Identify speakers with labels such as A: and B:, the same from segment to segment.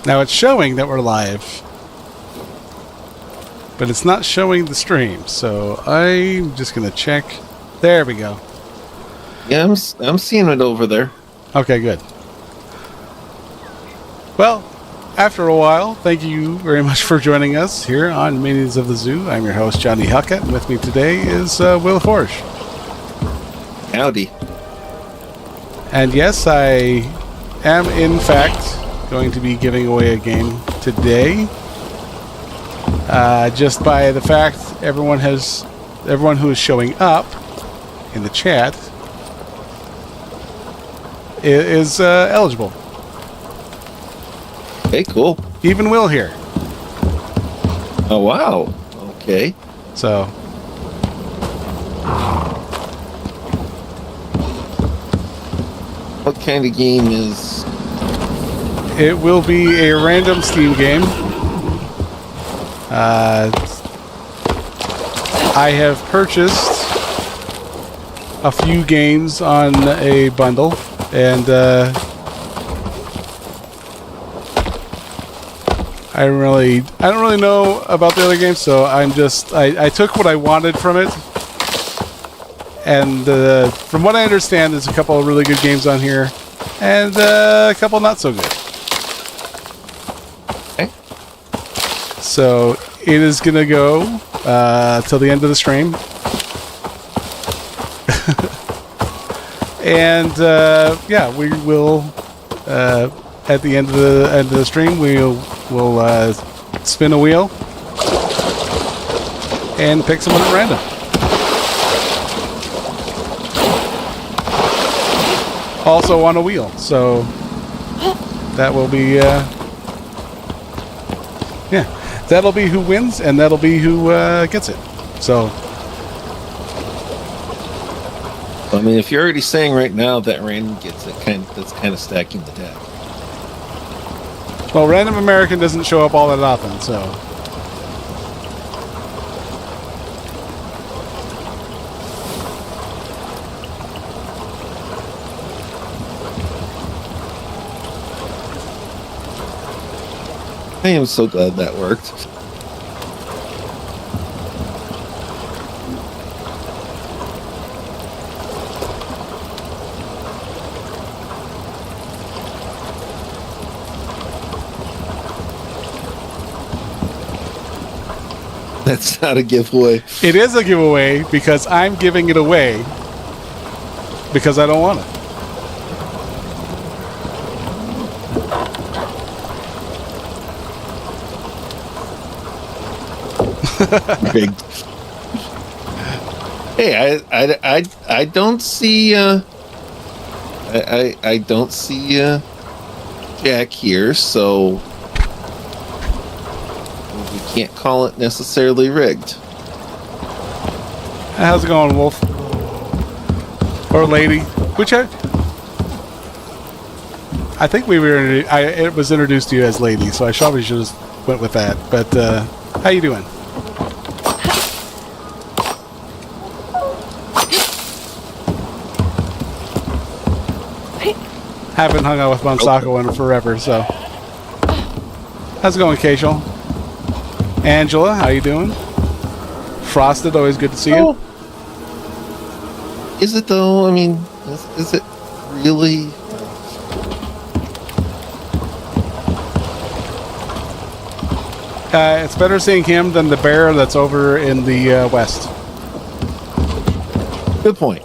A: Now it's showing that we're live, but it's not showing the stream, so I'm just going to check. There we go.
B: Yeah, I'm seeing it over there.
A: Okay, good. Well, after a while, thank you very much for joining us here on Minions of the Zoo. I'm your host, Johnny Hellcat, and with me today is Will Forge.
B: Howdy.
A: And yes, I am in fact going to be giving away a game today. Just by the fact everyone who is showing up in the chat is eligible.
B: Okay, cool.
A: Even Will here.
B: Oh, wow. Okay.
A: So,
B: what kind of game is...
A: it will be a random Steam game. I have purchased a few games on a bundle, and I don't really know about the other games, so I took what I wanted from it. And from what I understand, there's a couple of really good games on here, and a couple not so good.
B: Okay.
A: So it is going to go till the end of the stream. And yeah, we will at the end of the stream we'll spin a wheel and pick someone at random. Also on a wheel, so that will be yeah, that'll be who wins, and that'll be who gets it. So
B: I mean, if you're already saying right now that random gets it, that's kind of stacking the deck.
A: well, Random American doesn't show up all that often, so
B: I am so glad that worked. That's not a giveaway.
A: it is a giveaway because I'm giving it away because I don't want it.
B: Big. Hey, I don't see I don't see Jack here, so we can't call it necessarily rigged.
A: How's it going, Wolf? Or lady? Which I think we were. It was introduced to you as lady, so I probably should have went with that. But how you doing? Haven't hung out with Monsako in forever, so. How's it going, Keishel? Angela, how you doing? Frosted, always good to see you.
B: Is it though? I mean, is it really?
A: It's better seeing him than the bear that's over in the west.
B: Good point.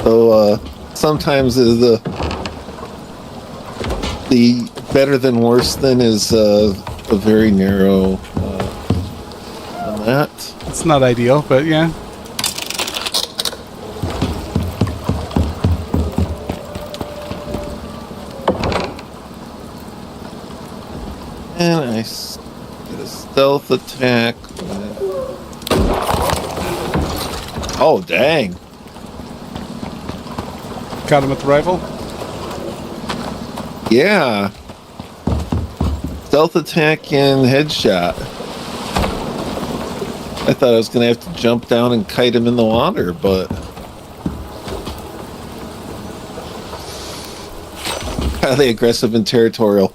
B: So sometimes the better than worse than is a very narrow on that.
A: It's not ideal, but yeah.
B: And I get a stealth attack. Oh, dang.
A: Caught him with the rifle?
B: Yeah. Stealth attack and headshot. I thought I was going to have to jump down and kite him in the water, but... highly aggressive and territorial.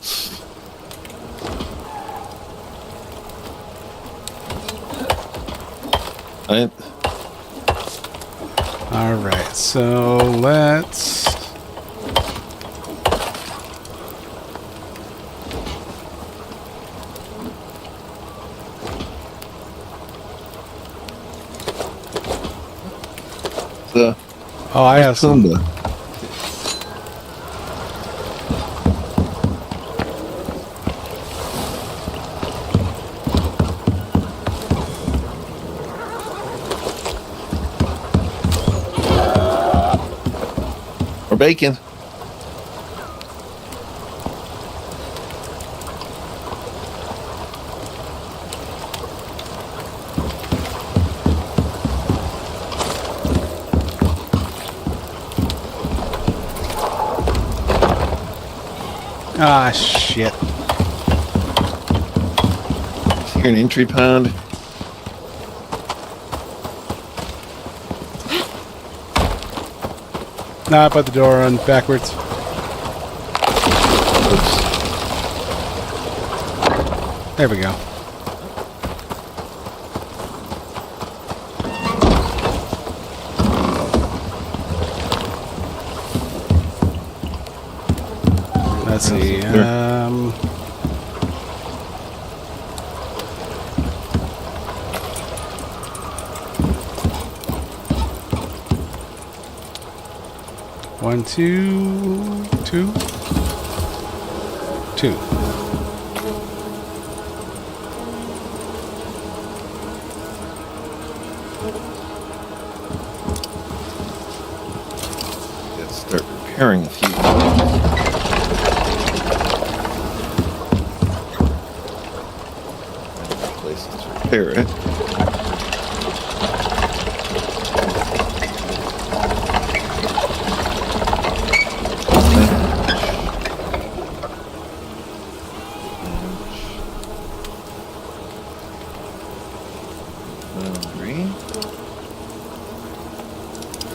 A: All right, so let's. Oh, I have some.
B: Or bacon.
A: Ah, shit.
B: Here an entry pond.
A: Nah, I put the door on backwards.
B: Oops.
A: There we go. Let's see. One, two.
B: Let's start repairing a few. Places to repair it.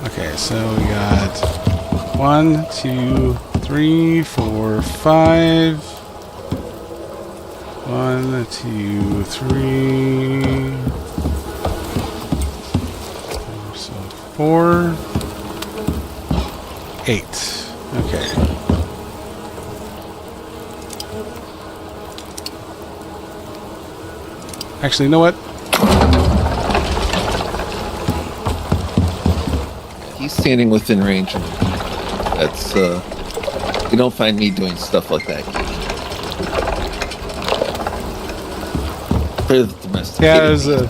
A: Okay, so we got 1, 2, 3, 4, 5. 1, 2, 3. So 4, 8. Okay. Actually, you know what?
B: He's standing within range. That's you don't find me doing stuff like that. They're the domestic.
A: Yeah, there's a.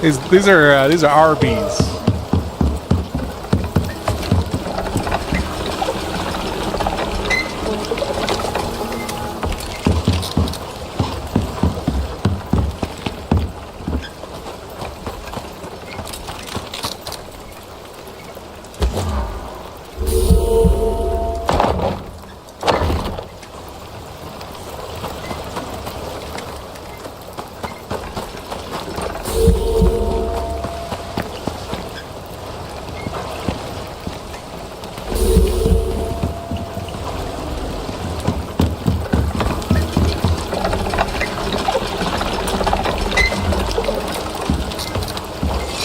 A: These are RBs.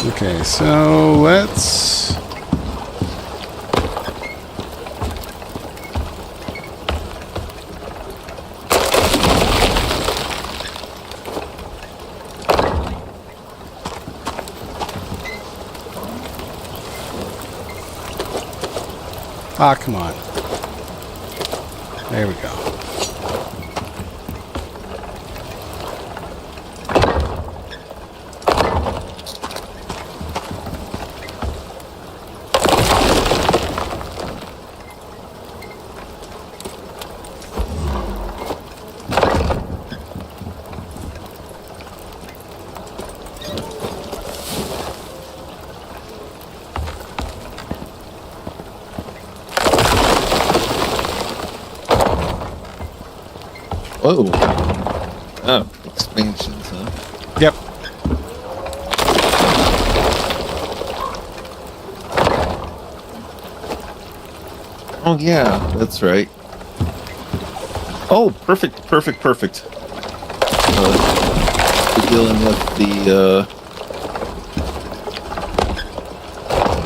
A: Okay, so let's... Ah, come on. There we go.
B: Whoa. Oh, expansions, huh?
A: Yep.
B: Oh yeah, that's right. Oh, perfect. We're dealing with the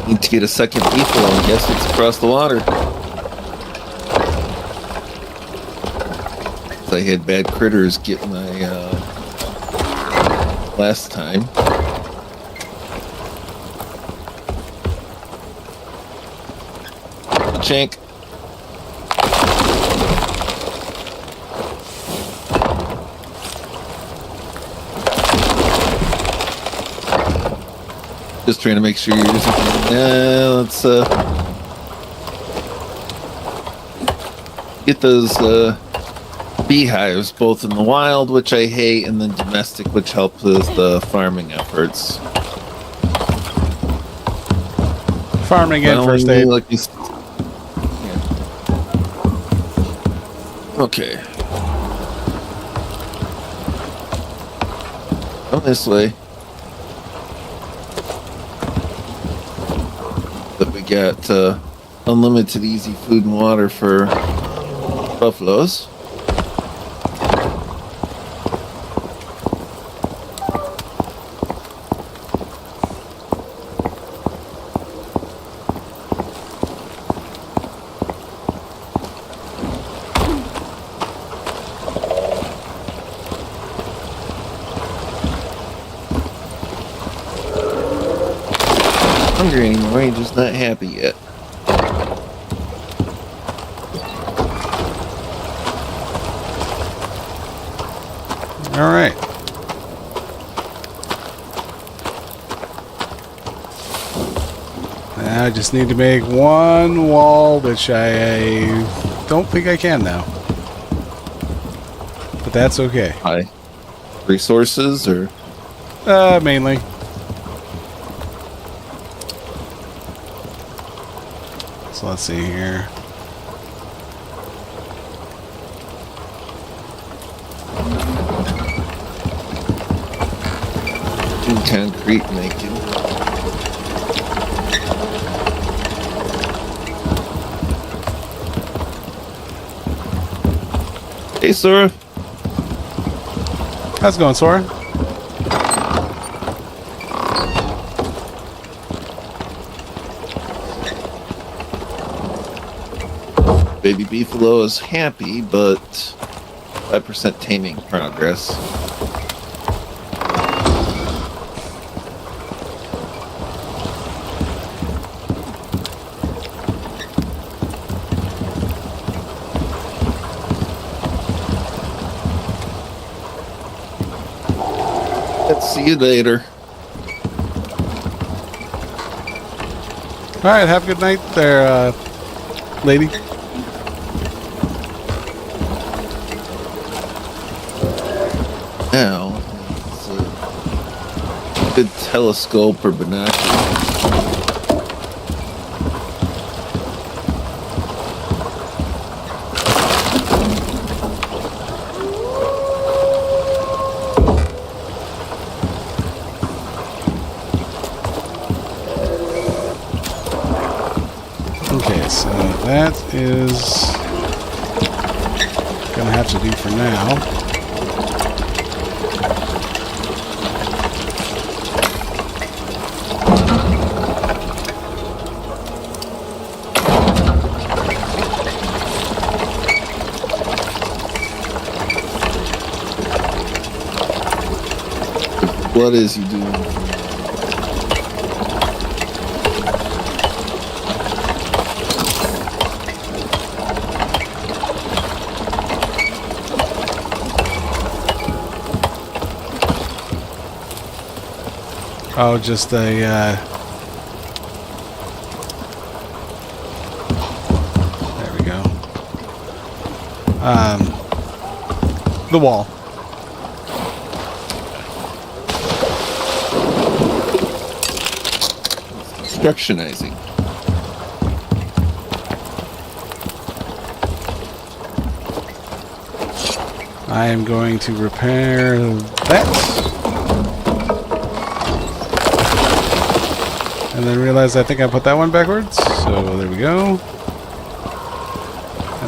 B: need to get a second beefalo. I guess it's across the water. I had bad critters get my last time. Chink. Just trying to make sure you're using. Let's get those beehives, both in the wild, which I hate, and then domestic, which helps with the farming efforts.
A: Farming and first aid.
B: Like yeah. Okay. Go this way. But we got unlimited easy food and water for buffaloes. Hungry anymore, he's just not happy yet.
A: All right. Now I just need to make one wall, which I don't think I can now. But that's okay.
B: Hi. Resources or?
A: Mainly. So let's see here.
B: Concrete making. Hey, Sora.
A: How's it going, Sora?
B: Baby beefalo is happy, but 5% taming progress. Let's see you later.
A: All right, have a good night there, lady.
B: Now, it's a good telescope or binocular.
A: Okay, so that is gonna have to do for now.
B: What is he doing?
A: Oh, just a, there we go. The wall.
B: Constructionizing.
A: I am going to repair that. And then realize I think I put that one backwards. So there we go.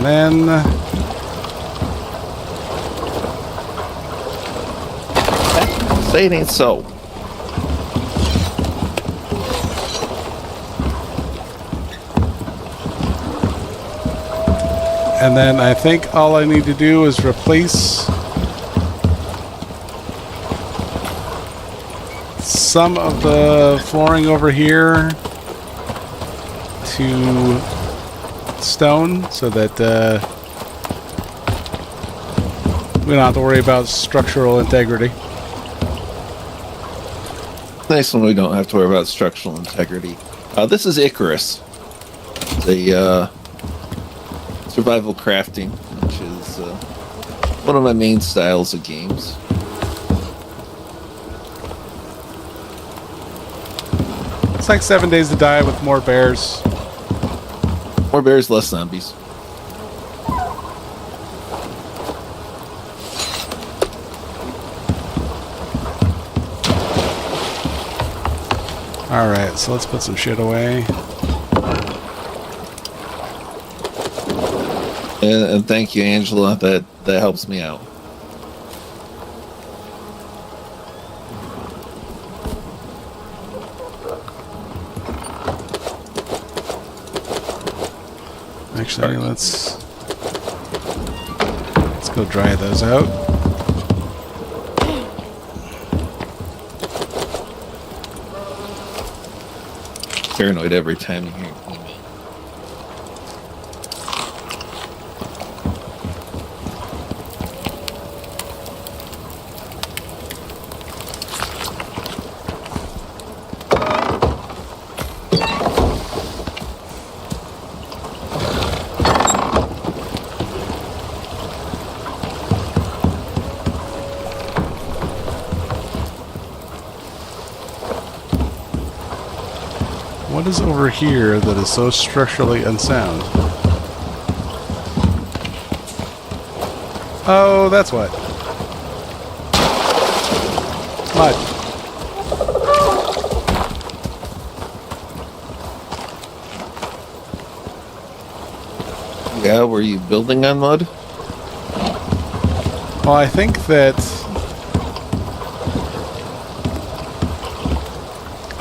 A: And then...
B: Say it ain't so.
A: And then I think all I need to do is replace some of the flooring over here to stone so that we don't have to worry about structural integrity.
B: Nice when we don't have to worry about structural integrity. This is Icarus. The survival crafting, which is one of my main styles of games.
A: It's like 7 Days to Die with more bears.
B: More bears, less zombies.
A: Alright, so let's put some shit away.
B: And thank you, Angela. That helps me out.
A: Actually, let's go dry those out.
B: Paranoid every time you hear an email.
A: What is over here that is so structurally unsound? Oh, that's what. Mud.
B: Yeah, were you building on mud?
A: Well, I think that...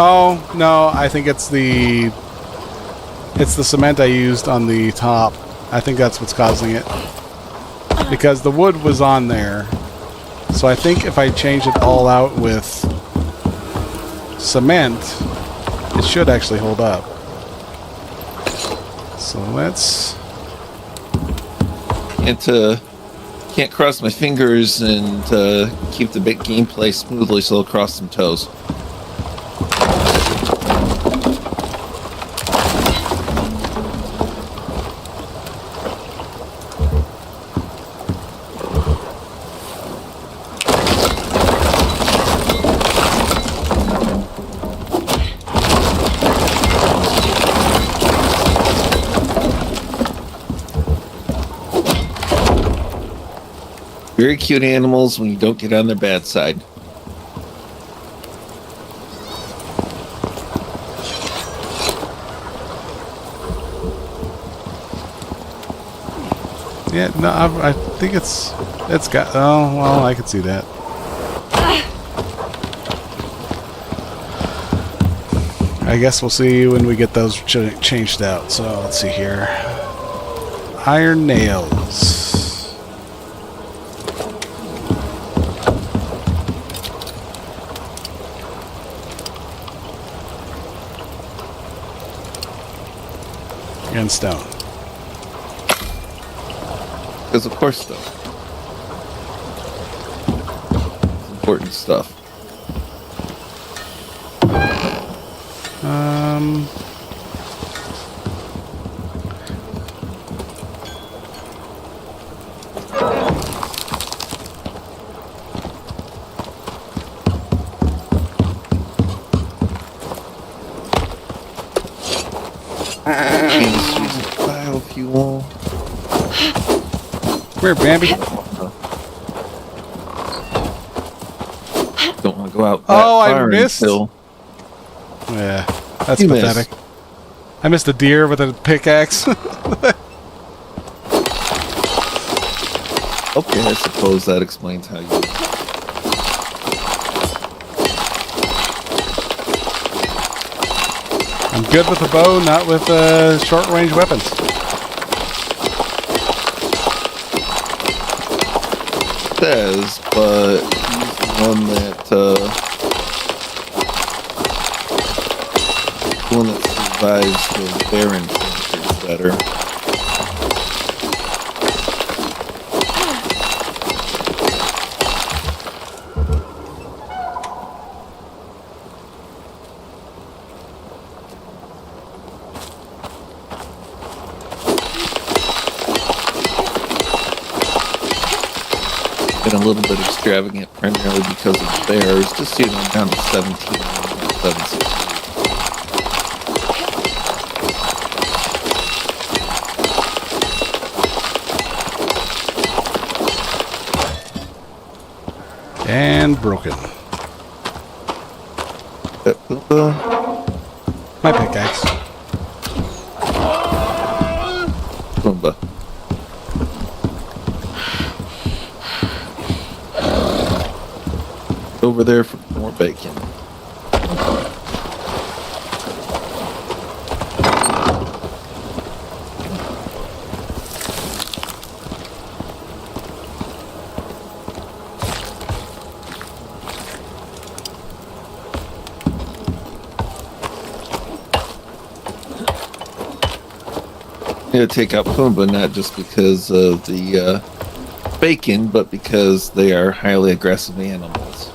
A: Oh, no, I think it's the cement I used on the top. I think that's what's causing it. Because the wood was on there. So I think if I change it all out with cement, it should actually hold up. So let's...
B: Can't cross my fingers and keep the big gameplay smoothly, so I'll cross some toes. Very cute animals when you don't get on their bad side.
A: Yeah, no, I think it's got... Oh, well, I can see that. I guess we'll see when we get those changed out. So, let's see here. Iron nails. And stone.
B: Because of course, though. It's important stuff. Biofuel.
A: Come here, Bambi.
B: Don't want to go out that
A: Oh, I
B: far
A: missed.
B: until...
A: Yeah, that's
B: You
A: pathetic.
B: missed.
A: I missed a deer with a pickaxe.
B: Okay, I suppose that explains how you...
A: I'm good with the bow, not with short-range weapons.
B: Says, but he's the one that survives the bear encounters better. Been a little bit extravagant, primarily because of the bears. Just so you know, I'm down to 17, 760.
A: And broken. My pickaxe.
B: Boomba. Over there for more bacon. I'm gonna take out Pumbaa not just because of the bacon, but because they are highly aggressive animals.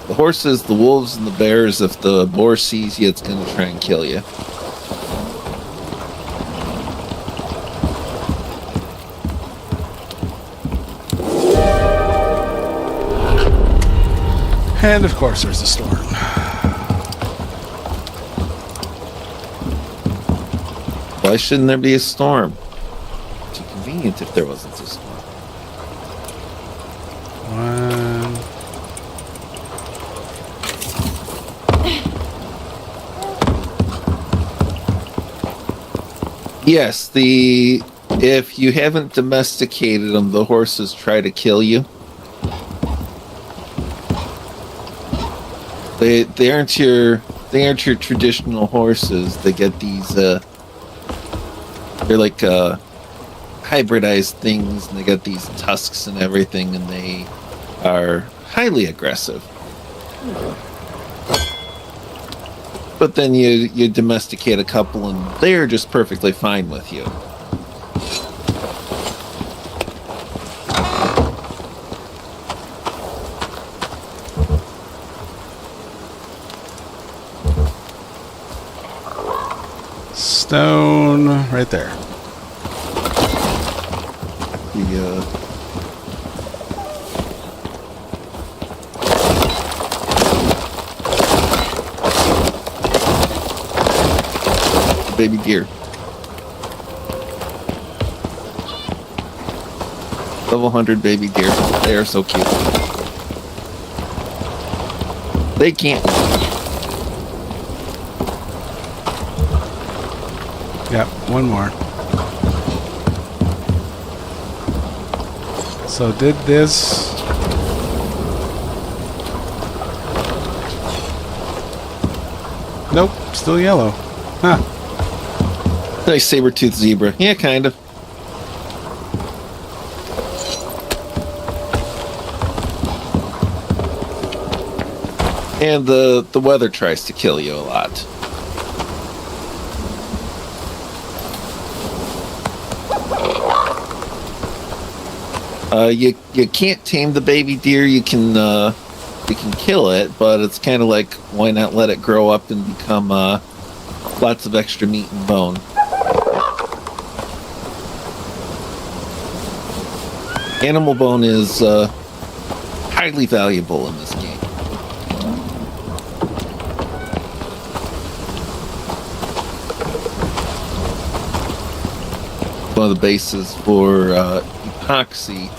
B: The horses, the wolves, and the bears, if the boar sees you, it's going to try and kill you.
A: And of course there's a storm.
B: Why shouldn't there be a storm? Too convenient if there wasn't a storm.
A: One.
B: Yes, if you haven't domesticated them, the horses try to kill you. They aren't your traditional horses. They get these they're like hybridized things, and they got these tusks and everything, and they are highly aggressive. But then you domesticate a couple, and they're just perfectly fine with you.
A: Stone right there.
B: Baby deer. Level 100 baby deer. They are so cute. They can't.
A: Yep, one more. So did this. Nope, still yellow. Huh.
B: Nice saber-toothed zebra. Yeah, kind of. And the weather tries to kill you a lot. You can't tame the baby deer. You can kill it, but it's kind of like, why not let it grow up and become lots of extra meat and bone. Animal bone is highly valuable in this game. One of the bases for epoxy,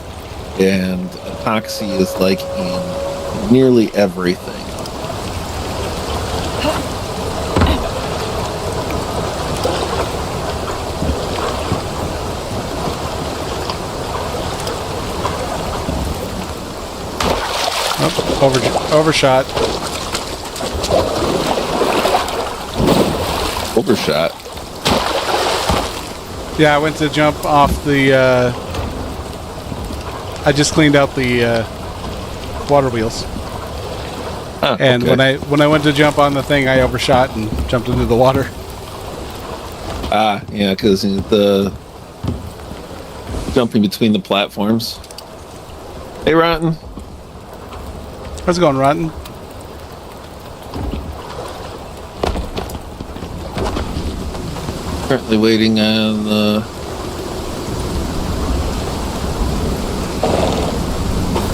B: and epoxy is like in nearly everything.
A: Oh, overshot.
B: Overshot.
A: Yeah, I went to jump off the. I just cleaned out the water wheels, and
B: okay.
A: when I went to jump on the thing, I overshot and jumped into the water.
B: Ah, yeah, because the jumping between the platforms. Hey, Ranting.
A: How's it going, Rotten?
B: Currently waiting on the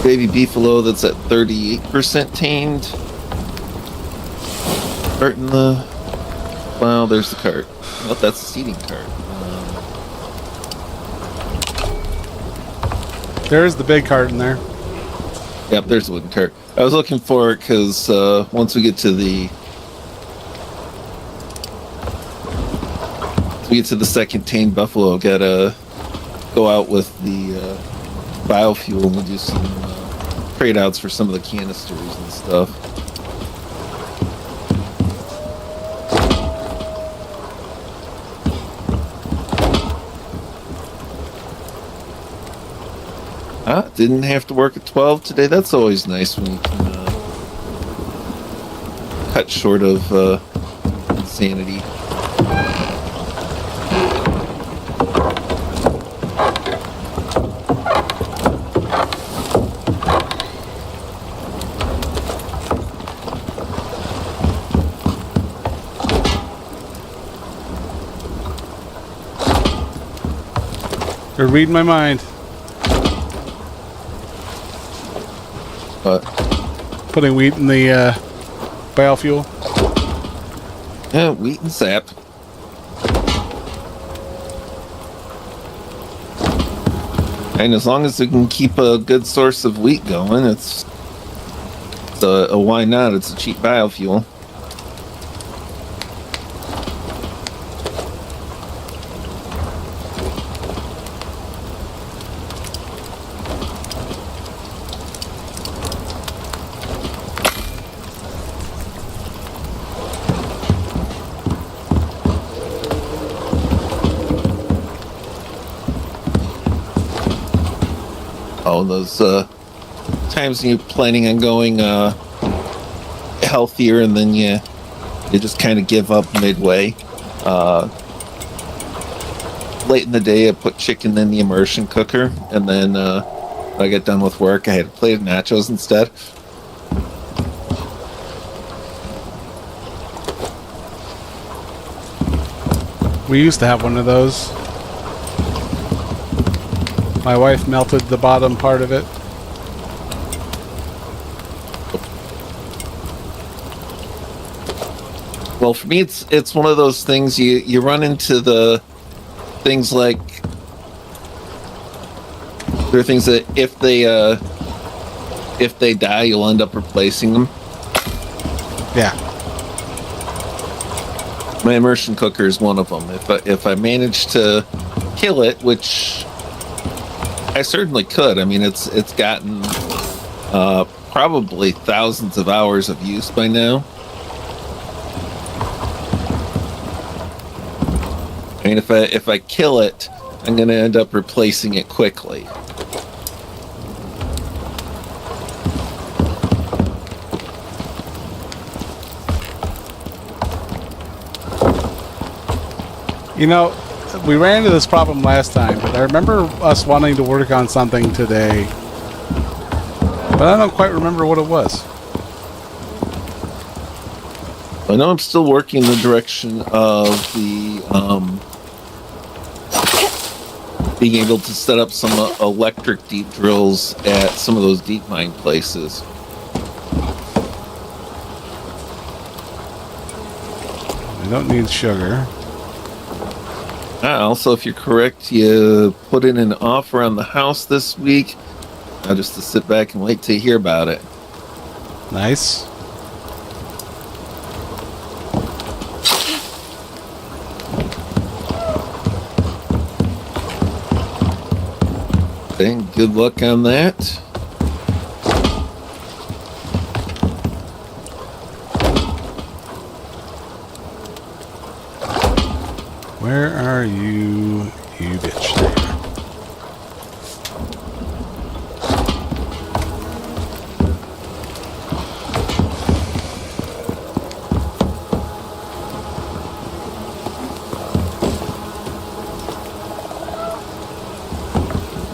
B: baby beefalo that's at 38% tamed. Cart in the... Well, there's the cart. Oh, that's the seeding cart.
A: There's the big cart in there.
B: Yep, there's the wooden cart. I was looking for it because once we get to the second tamed buffalo, gotta go out with the biofuel and do some trade outs for some of the canisters and stuff. Didn't have to work at 12 today. That's always nice when you can cut short of insanity.
A: You're reading my mind.
B: But
A: Putting wheat in the biofuel.
B: yeah, wheat and sap. And as long as we can keep a good source of wheat going, it's a why not? It's a cheap biofuel. Oh, those times you're planning on going healthier and then you just kind of give up midway. Late in the day, I put chicken in the immersion cooker, and then when I got done with work, I had a plate of nachos instead.
A: We used to have one of those. My wife melted the bottom part of it.
B: Well, for me, it's one of those things you run into the things like there are things that if they die, you'll end up replacing them.
A: Yeah.
B: My immersion cooker is one of them. If I manage to kill it, which I certainly could. I mean, it's gotten probably thousands of hours of use by now. I mean, if I kill it, I'm going to end up replacing it quickly.
A: You know, we ran into this problem last time, but I remember us wanting to work on something today. But I don't quite remember what it was.
B: I know I'm still working in the direction of the being able to set up some electric deep drills at some of those deep mine places.
A: I don't need sugar.
B: Also, if you're correct, you put in an offer on the house this week. Now just to sit back and wait to hear about it.
A: Nice.
B: Okay, good luck on that.
A: are you, you bitch?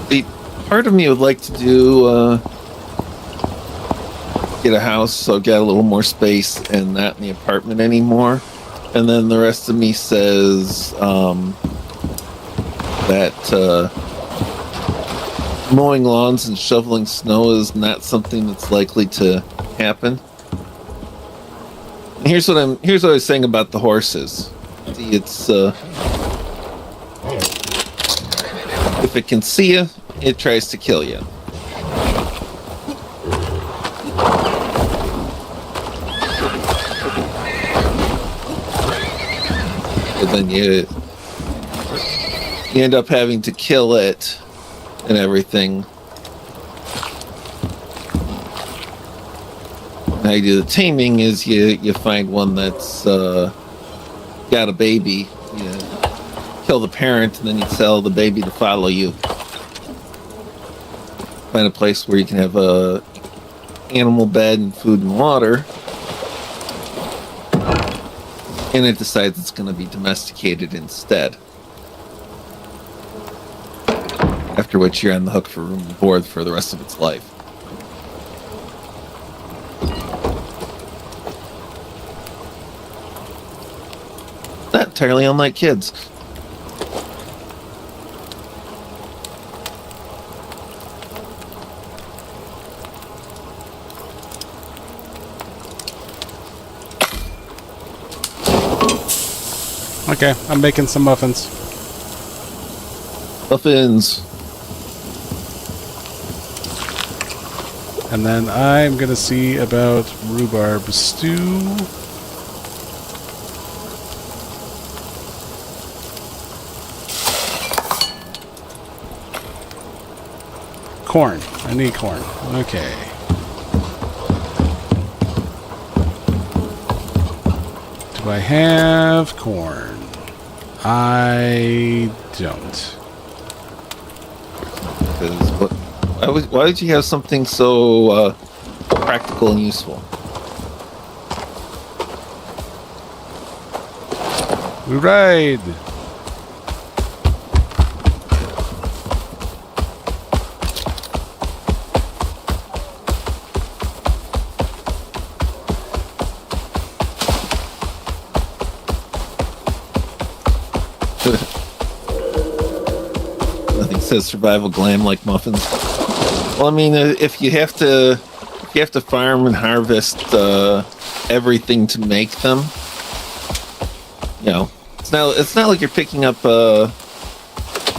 A: There you are.
B: Part of me would like to do get a house so I've got a little more space and not in the apartment anymore. And then the rest of me says that mowing lawns and shoveling snow is not something that's likely to happen. And here's what I was saying about the horses. See, it's if it can see you, it tries to kill you. And then you end up having to kill it and everything. How you do the taming is you find one that's got a baby, you kill the parent, and then you tell the baby to follow you. Find a place where you can have a animal bed and food and water, and it decides it's going to be domesticated instead. After which you're on the hook for room and board for the rest of its life. Not entirely unlike kids.
A: Okay, I'm making some muffins.
B: Muffins.
A: And then I'm gonna see about rhubarb stew. Corn. I need corn. Okay. Do I have corn? I don't.
B: Why would you have something so practical and useful?
A: We ride.
B: Nothing says survival glam like muffins. Well, I mean, if you have to farm and harvest everything to make them, you know, it's not like you're picking up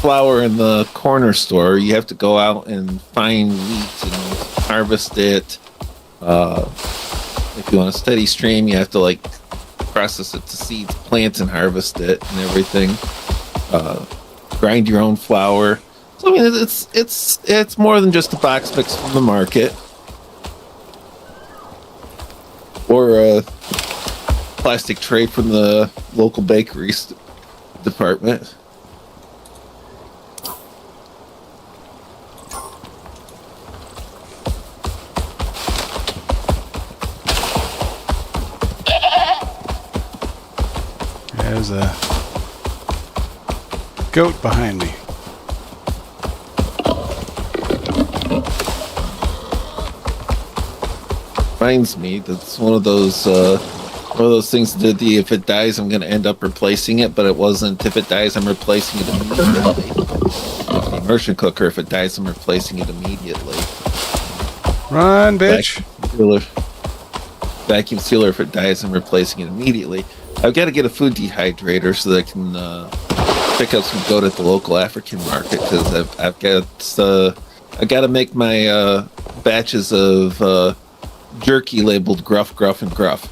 B: flour in the corner store. You have to go out and find wheat and harvest it. If you want a steady stream, you have to like process it to seeds, plant and harvest it and everything. Grind your own flour. So I mean, it's more than just a box mix from the market or a plastic tray from the local bakeries department.
A: There's a goat behind me.
B: Reminds me, that's one of those things that the if it dies I'm going to end up replacing it, but it wasn't if it dies I'm replacing it immediately. The immersion cooker, if it dies I'm replacing it immediately.
A: Run, bitch.
B: Vacuum sealer, if it dies I'm replacing it immediately. I've got to get a food dehydrator so that I can pick up some goat at the local African market, because I've got to make my batches of jerky labeled gruff, gruff, and gruff.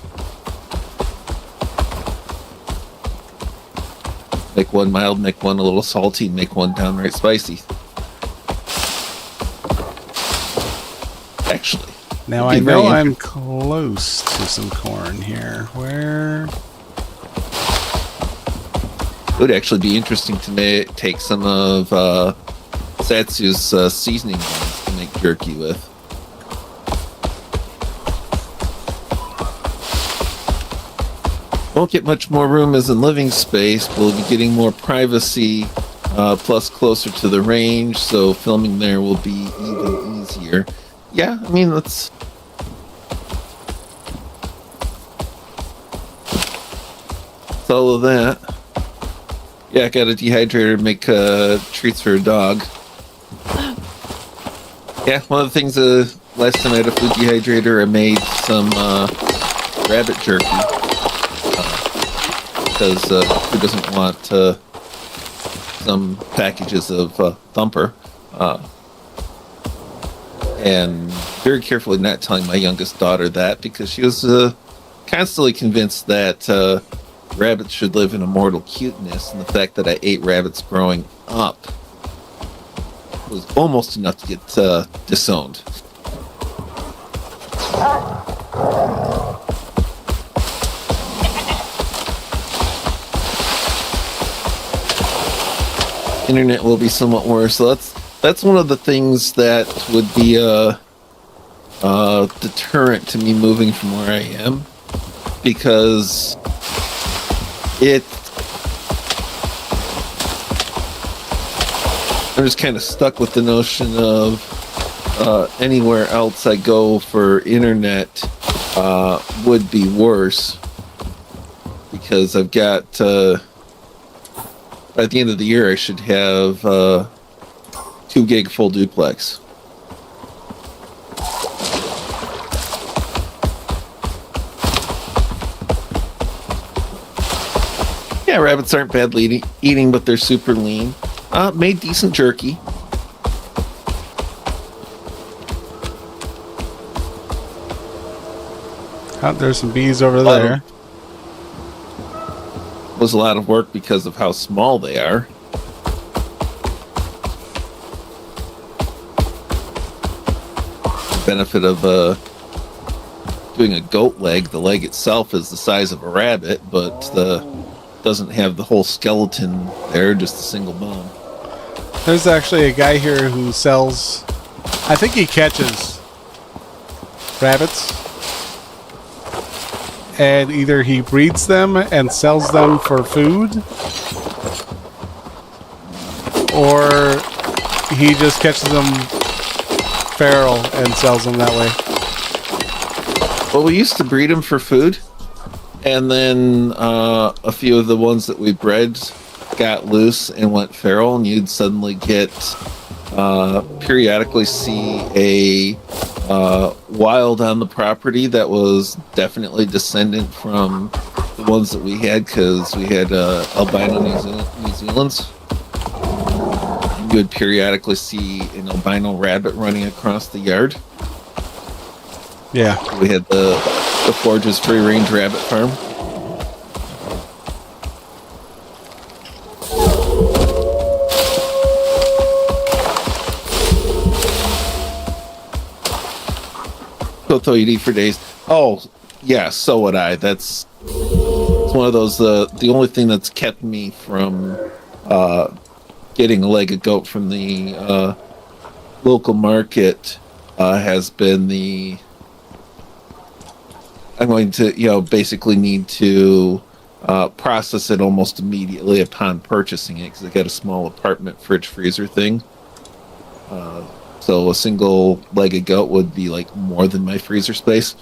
B: Make one mild, make one a little salty, make one downright spicy. Actually.
A: Now I know I'm close to some corn here. Where?
B: It would actually be interesting to take some of Satsu's seasoning to make jerky with. Won't get much more room as in living space. We'll be getting more privacy, plus closer to the range, so filming there will be even easier. Yeah, I mean, that's all of that. Yeah, I got a dehydrator to make treats for a dog. Yeah, one of the things, last time I had a food dehydrator, I made some rabbit jerky. Because who doesn't want some packages of Thumper? And very carefully not telling my youngest daughter that, because she was constantly convinced that rabbits should live in immortal cuteness, and the fact that I ate rabbits growing up was almost enough to get disowned. Internet will be somewhat worse. So that's one of the things that would be a deterrent to me moving from where I am, because I'm just kind of stuck with the notion of anywhere else I go for internet would be worse, because I've got at the end of the year I should have 2 gig full duplex. Yeah, rabbits aren't badly eating, but they're super lean. Made decent jerky.
A: Oh, there's some bees over there.
B: Was a lot of work because of how small they are. The benefit of doing a goat leg, the leg itself is the size of a rabbit, but doesn't have the whole skeleton there, just a single bone.
A: There's actually a guy here who sells, I think he catches rabbits, and either he breeds them and sells them for food, or he just catches them feral and sells them that way.
B: Well, we used to breed them for food, and then a few of the ones that we bred got loose and went feral, and you'd suddenly get periodically see a wild on the property that was definitely descendant from the ones that we had, because we had albino New Zealand's. You would periodically see an albino rabbit running across the yard.
A: Yeah.
B: We had the Forge's free range rabbit farm. They'll you'd eat for days. Oh, yeah, so would I. It's one of those, the only thing that's kept me from getting a leg of goat from the local market has been I'm going to, basically need to process it almost immediately upon purchasing it, because I got a small apartment fridge freezer thing. So a single leg of goat would be like more than my freezer space.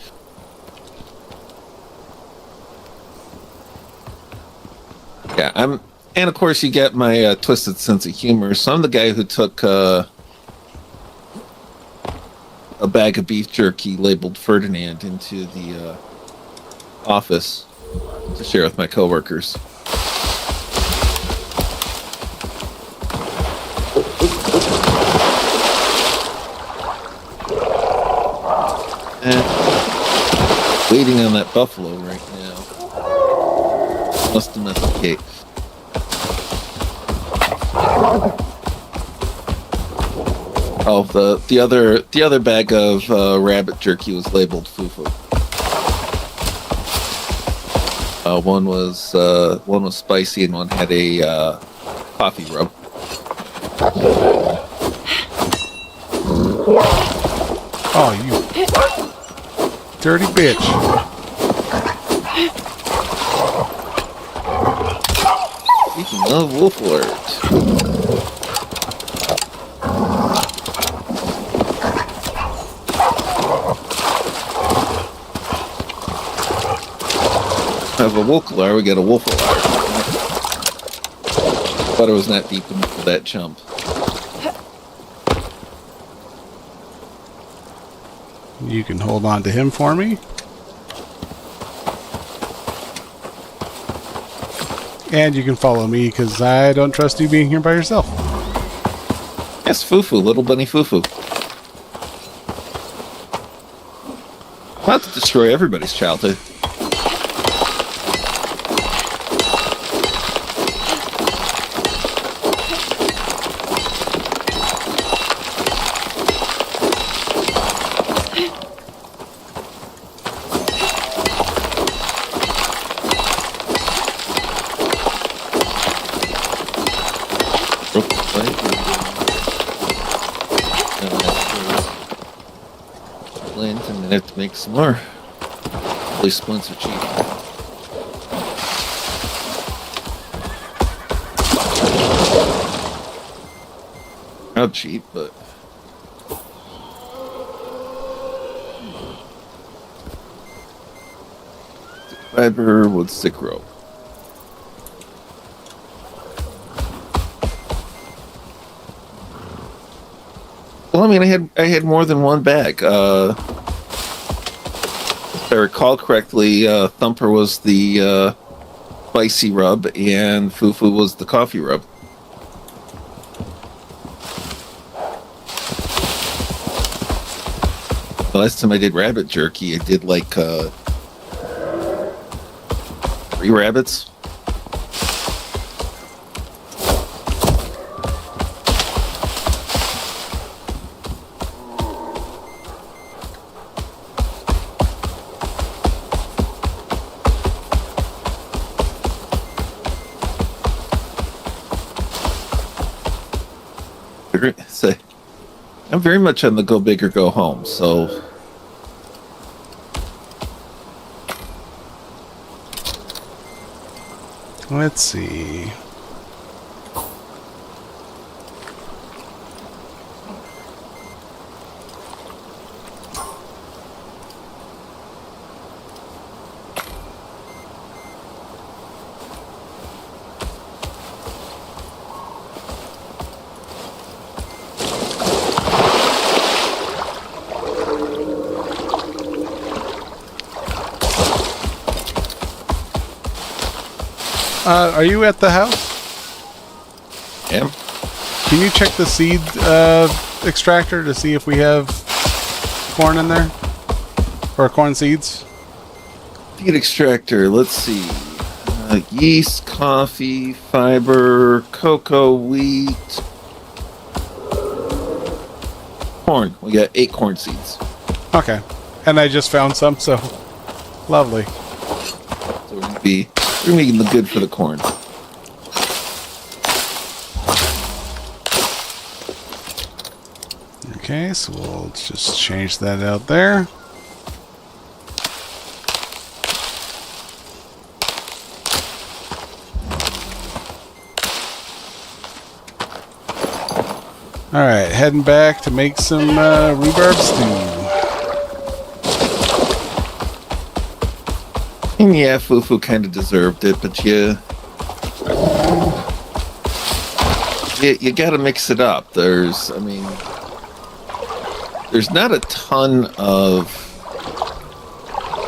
B: Yeah, and of course you get my twisted sense of humor. So I'm the guy who took a bag of beef jerky labeled Ferdinand into the office to share with my coworkers. And waiting on that buffalo right now. Must domesticate. Oh, the other bag of rabbit jerky was labeled fufu. One was spicy, and one had a coffee rub.
A: Oh, you dirty bitch!
B: Speaking of wolf alert. Have a wolf alert, we get a wolf alert. Water was not deep enough for that chump.
A: You can hold on to him for me. And you can follow me, because I don't trust you being here by yourself.
B: Yes, Fufu, little bunny Fufu. About to destroy everybody's childhood. Have to make some more. Hopefully splints are cheap. Not cheap, but fiber with stick rope. Well, I mean, I had more than one bag. If I recall correctly, Thumper was the spicy rub, and Fufu was the coffee rub. The last time I did rabbit jerky, I did like 3 rabbits. So, I'm very much on the go big or go home, so
A: let's see. Are you at the house?
B: yeah.
A: Can you check the seed extractor to see if we have corn in there? Or corn seeds?
B: Seed extractor, let's see. Yeast, coffee, fiber, cocoa, wheat, corn. We got 8 corn seeds.
A: Okay. And I just found some, so lovely.
B: So we're making the good for the corn.
A: Okay, so we'll just change that out there. Alright, heading back to make some rhubarb stew.
B: And yeah, Fufu kind of deserved it, but you gotta mix it up. There's not a ton of...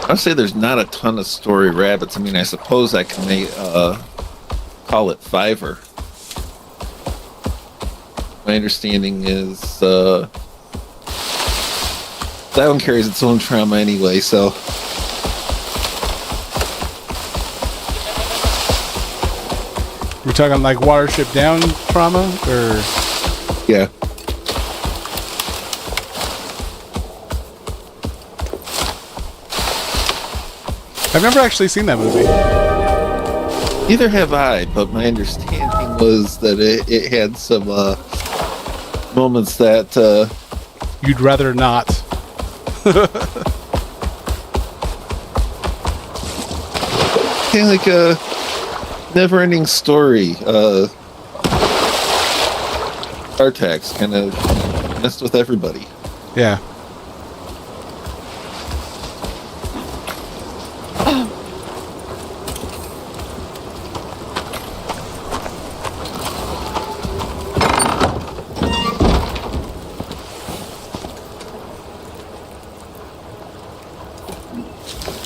B: I'll say there's not a ton of story rabbits. I mean, I suppose I can call it Fiverr. My understanding is that one carries its own trauma anyway, so...
A: We're talking like Watership Down trauma, or...
B: Yeah.
A: I've never actually seen that movie.
B: Neither have I, but my understanding was that it had some moments that
A: You'd rather not.
B: kind of like a never-ending story. Artax kind of messed with everybody.
A: Yeah.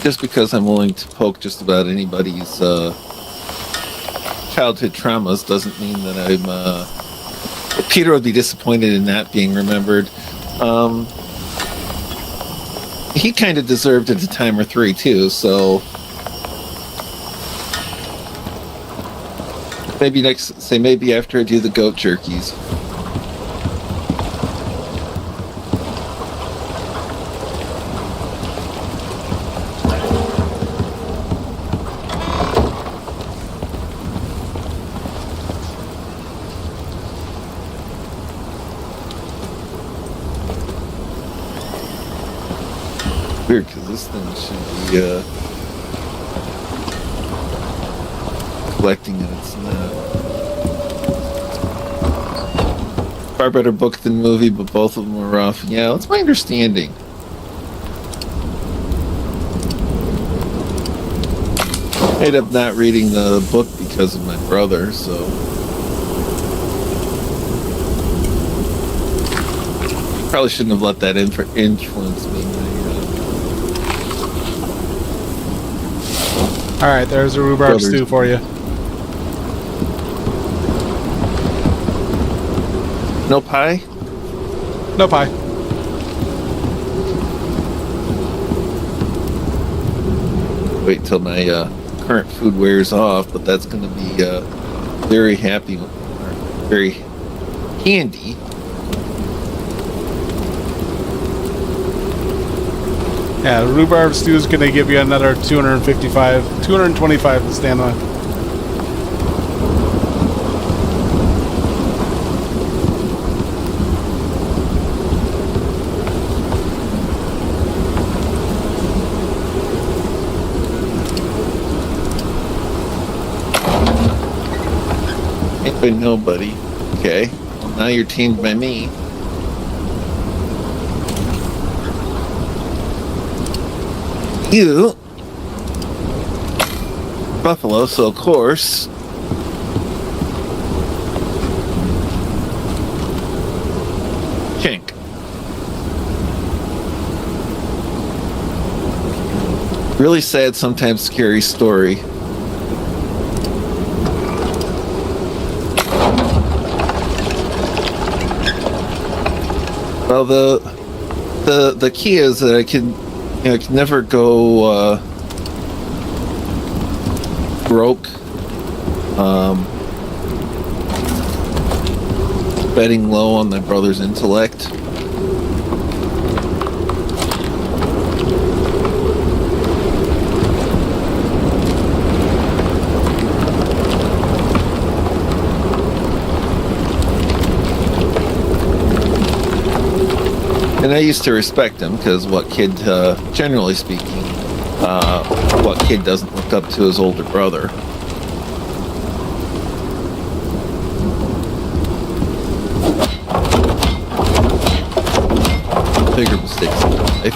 B: Just because I'm willing to poke just about anybody's childhood traumas doesn't mean that I'm Peter would be disappointed in that being remembered. He kind of deserved it a time or three too, so maybe after I do the goat jerkies. Weird, because this thing should be collecting and it's not. Far better book than movie, but both of them were rough. Yeah, that's my understanding. I ended up not reading the book because of my brother, so. Probably shouldn't have let that influence me.
A: Alright, there's a rhubarb stew for you.
B: No pie?
A: No pie.
B: Wait till my current food wears off, but that's going to be very happy, very handy.
A: Yeah, the rhubarb stew is going to give you another 225 to stand on.
B: Ain't by nobody. Okay. Now you're teamed by me. You buffalo, so of course Kink. Really sad, sometimes scary story. Well, the key is that I can never go broke betting low on my brother's intellect. And I used to respect him because generally speaking, what kid doesn't look up to his older brother? Bigger mistakes in life.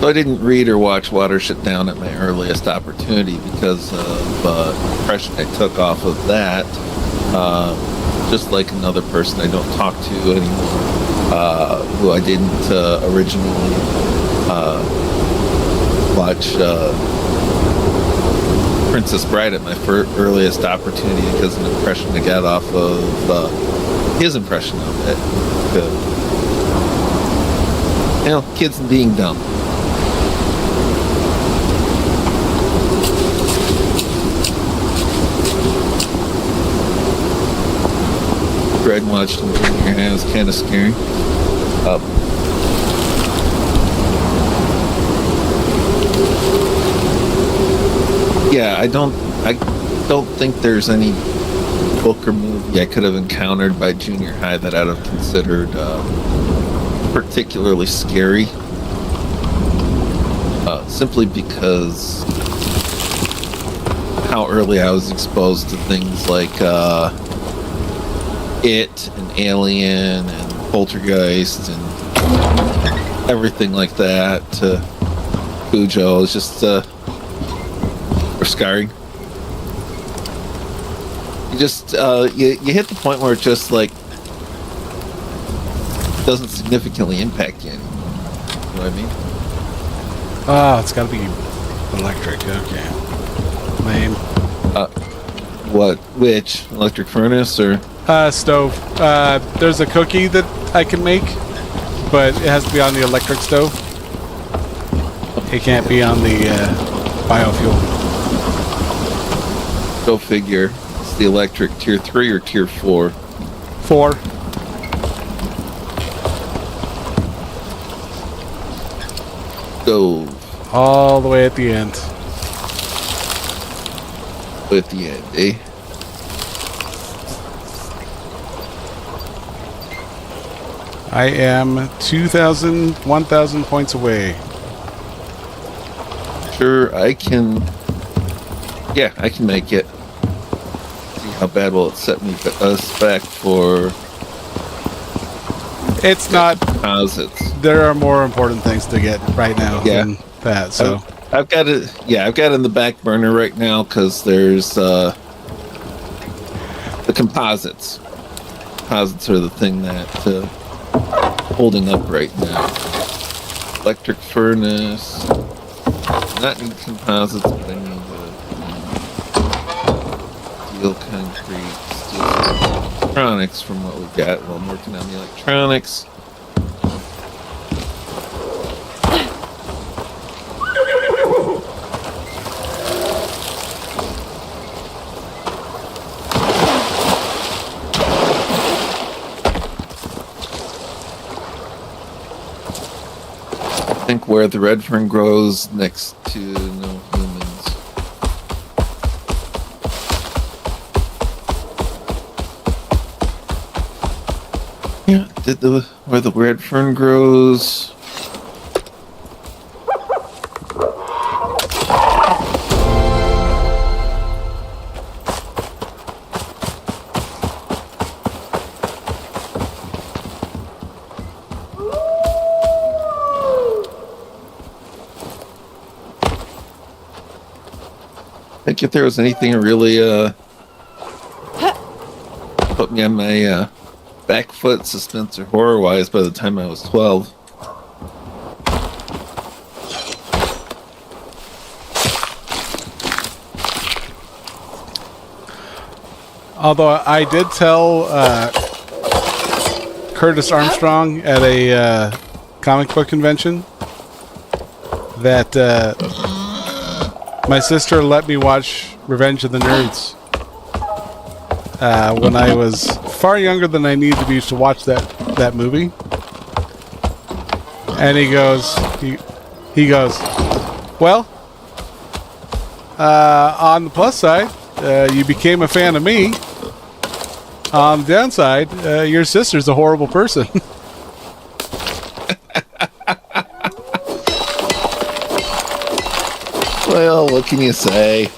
B: So I didn't read or watch Watership Down at my earliest opportunity because of the impression I took off of that. Just like another person I don't talk to anymore, who I didn't originally watch Princess Bride at my earliest opportunity because of an impression I got off of his impression of it. Kids and being dumb. read and watched in junior high. It was kind of scary. Yeah, I don't think there's any book or movie I could have encountered by junior high that I'd have considered particularly scary. Simply because how early I was exposed to things like It and Alien and Poltergeist and everything like that. Cujo is just scarring. You just you hit the point where it just like doesn't significantly impact you anymore. You know what I mean?
A: Oh, it's got to be electric. Okay. Lame.
B: What? Which? Electric furnace or?
A: Stove. There's a cookie that I can make, but it has to be on the electric stove. It can't be on the biofuel.
B: Go figure. It's the electric tier 3 or tier 4?
A: 4.
B: Stove.
A: All the way at the end.
B: At the end, eh?
A: I am 2,000, 1,000 points away.
B: Sure, I can. Yeah, I can make it. See how bad will it set me us back for?
A: It's not.
B: Deposits.
A: There are more important things to get right now than that. So
B: I've got it. Yeah, I've got it in the back burner right now because there's the composites. Composites are the thing that holding up right now. Electric furnace. Not need composites, but I need steel, concrete, steel electronics from what we've got. Well, I'm working on the electronics. I think where the red fern grows next to no humans. Yeah, where the red fern grows. I think if there was anything that really put me on my back foot suspense or horror wise by the time I was 12.
A: although I did tell Curtis Armstrong at a comic book convention that my sister let me watch Revenge of the Nerds when I was far younger than I needed to be to watch that movie. And he goes, well, on the plus side, you became a fan of me. On the downside, your sister's a horrible person.
B: Well, what can you say?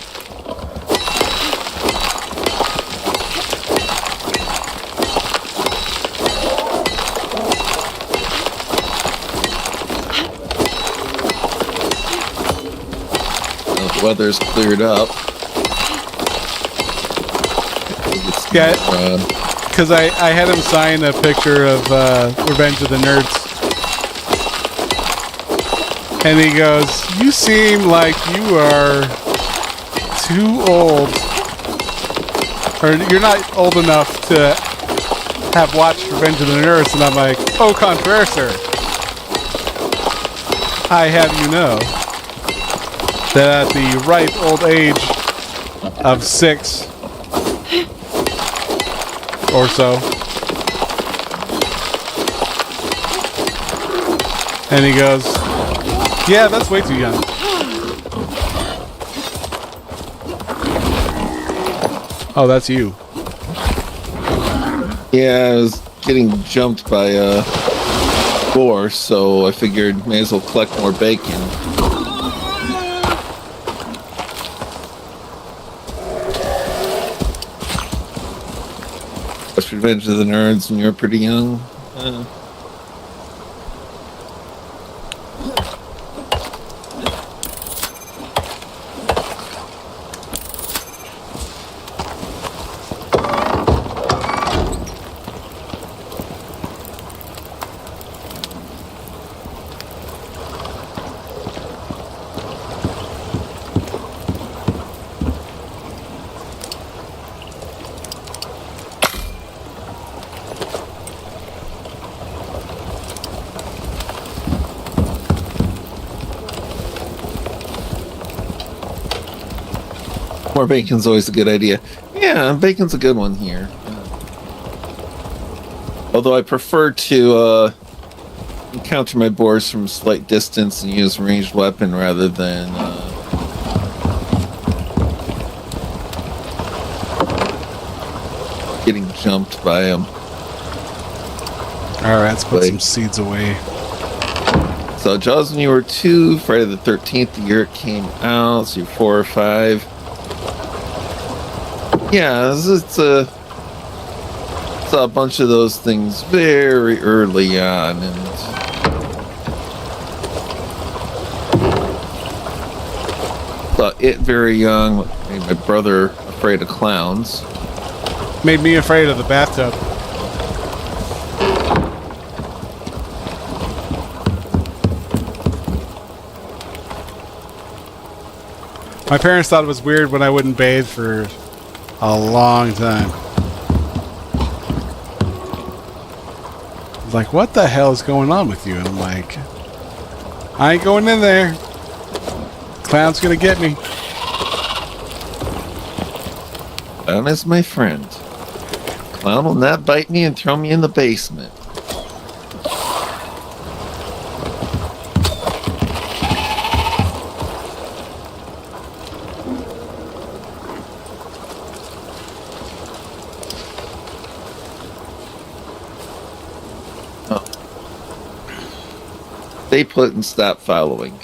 B: Well, the weather's cleared up.
A: Yeah, because I had him sign a picture of Revenge of the Nerds. And he goes, you seem like you are too old. Or you're not old enough to have watched Revenge of the Nerds. And I'm like, au contraire, sir. I have you know that at the ripe old age of 6 or so, And he goes, yeah, that's way too young. Oh, that's you.
B: Yeah, I was getting jumped by a boar, so I figured may as well collect more bacon. Watch Revenge of the Nerds when you were pretty young. More bacon's always a good idea. Yeah, bacon's a good one here. Although I prefer to encounter my boars from a slight distance and use a ranged weapon rather than getting jumped by them.
A: Alright, let's put some seeds away.
B: So Jaws when you were 2, Friday the 13th, the year it came out, so you're 4 or 5. Yeah, it's a bunch of those things very early on, and saw it very young. Made my brother afraid of clowns.
A: Made me afraid of the bathtub. My parents thought it was weird when I wouldn't bathe for a long time. Like, what the hell is going on with you? And I'm like, I ain't going in there. Clown's gonna get me.
B: Clown is my friend. Clown will not bite me and throw me in the basement. Stay put and stop following.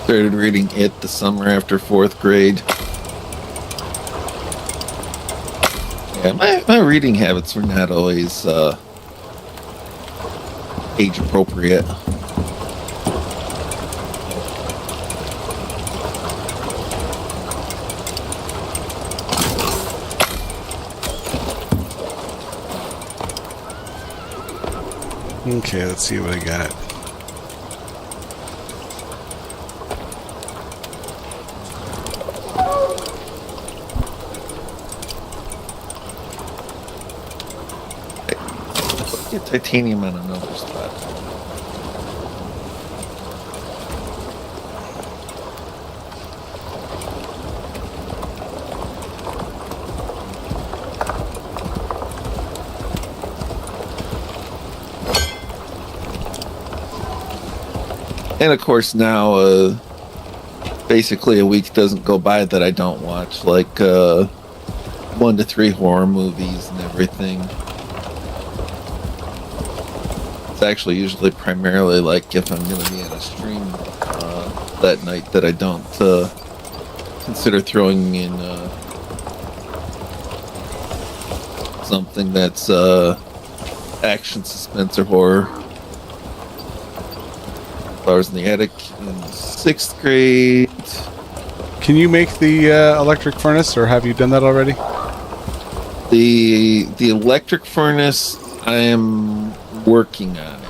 B: Started reading it the summer after 4th grade. Yeah, my reading habits were not always age appropriate.
A: Okay, let's see what I got.
B: Get titanium on another spot. And of course now, basically a week doesn't go by that I don't watch like 1 to 3 horror movies and everything. It's actually usually primarily like if I'm going to be on a stream that night that I don't consider throwing in something that's action, suspense, or horror. I was in the attic in 6th grade.
A: Can you make the electric furnace, or have you done that already?
B: The electric furnace, I am working on it.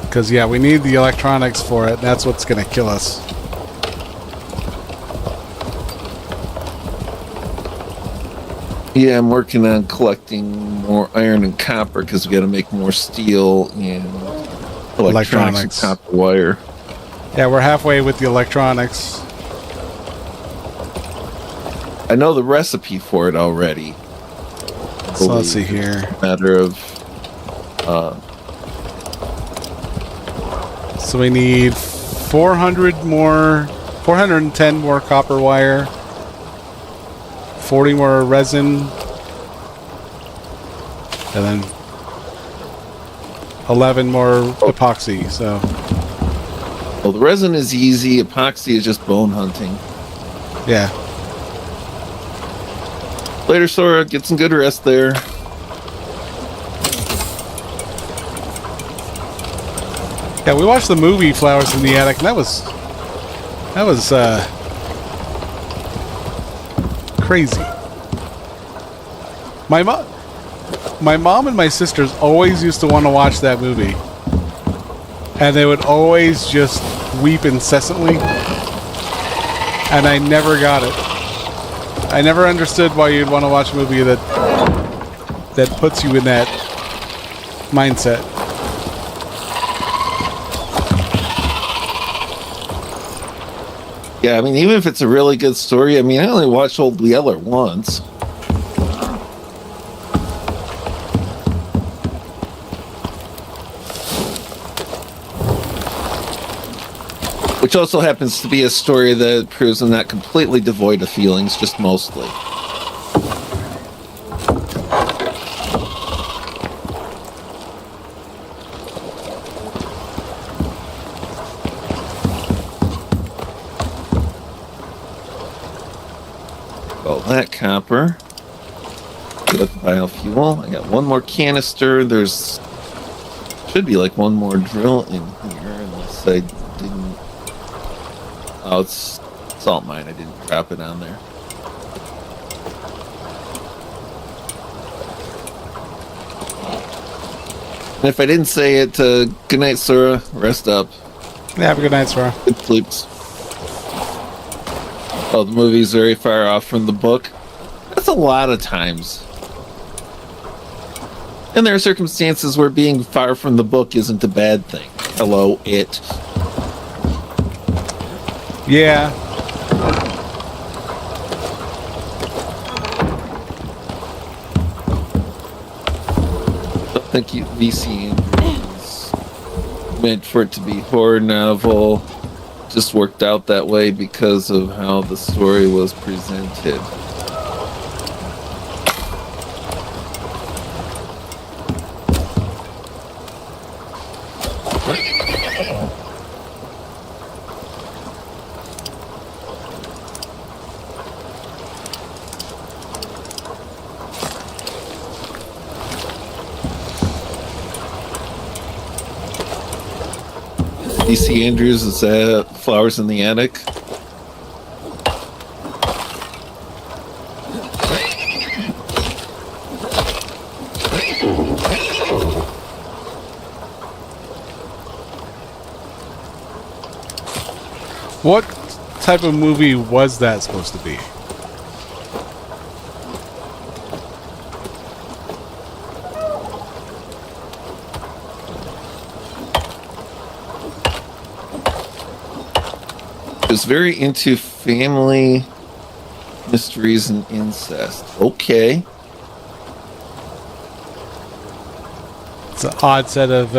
A: Because, yeah, we need the electronics for it. That's what's going to kill us.
B: Yeah, I'm working on collecting more iron and copper because we got to make more steel and electronics and copper wire.
A: Yeah, we're halfway with the electronics.
B: I know the recipe for it already.
A: So let's see here.
B: It's a matter of
A: so we need 410 more copper wire, 40 more resin, and then 11 more epoxy. So,
B: well, the resin is easy. Epoxy is just bone hunting.
A: Yeah.
B: Later, Sora. Get some good rest there.
A: Yeah, we watched the movie Flowers in the Attic, and that was crazy. My mom and my sisters always used to want to watch that movie, and they would always just weep incessantly, and I never got it. I never understood why you'd want to watch a movie that puts you in that mindset.
B: Yeah, I mean, even if it's a really good story, I mean, I only watched Old Yeller once. Which also happens to be a story that proves I'm not completely devoid of feelings, just mostly. That copper. Got biofuel. I got one more canister. There's should be like one more drill in here, unless I didn't. Oh, it's salt mine. I didn't drop it on there. And if I didn't say it, good night, Sora. Rest up.
A: Yeah, have a good night, Sora.
B: Good sleeps. Oh, the movie's very far off from the book. That's a lot of times. And there are circumstances where being far from the book isn't a bad thing. Hello, it.
A: Yeah.
B: I think VC Andrews meant for it to be horror novel. Just worked out that way because of how the story was presented. DC Andrews, is that Flowers in the Attic?
A: What type of movie was that supposed to be?
B: Was very into family mysteries and incest. Okay.
A: It's an odd set of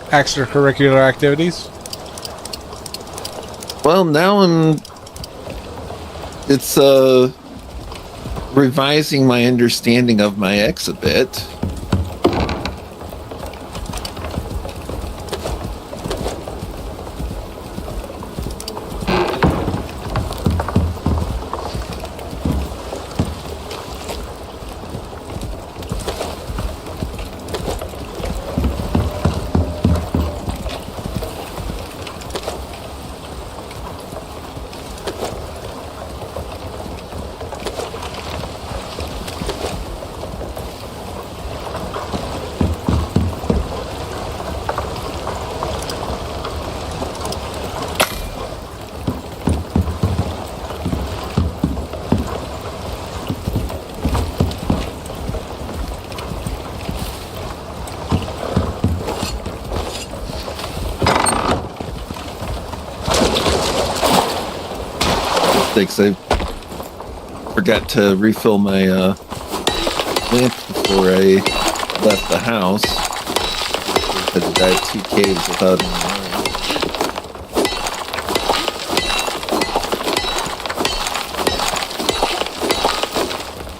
A: extracurricular activities.
B: Well, now it's revising my understanding of my ex a bit. mistakes. I forgot to refill my lamp before I left the house. I had to dive 2 caves without any lamp.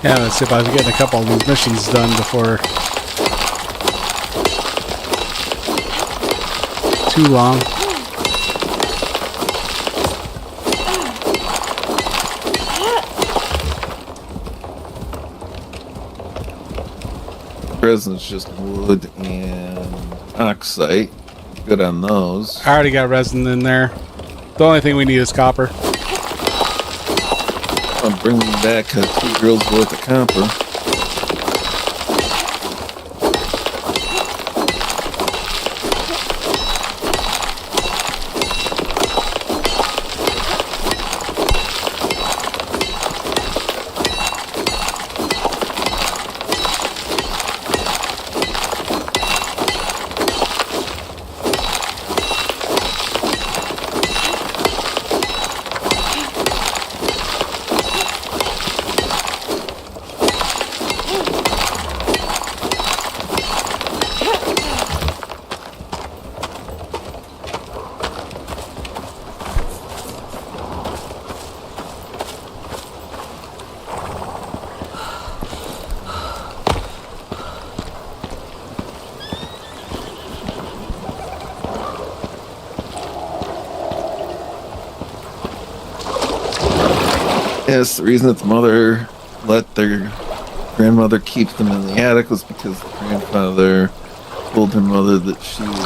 A: Yeah, let's see if I was getting a couple of these missions done before too long.
B: Resin's just wood and oxide. Good on those.
A: I already got resin in there. The only thing we need is copper.
B: I'm bringing back 2 drills worth of copper. Yes, the reason that the mother let their grandmother keep them in the attic was because the grandfather told her mother that she would be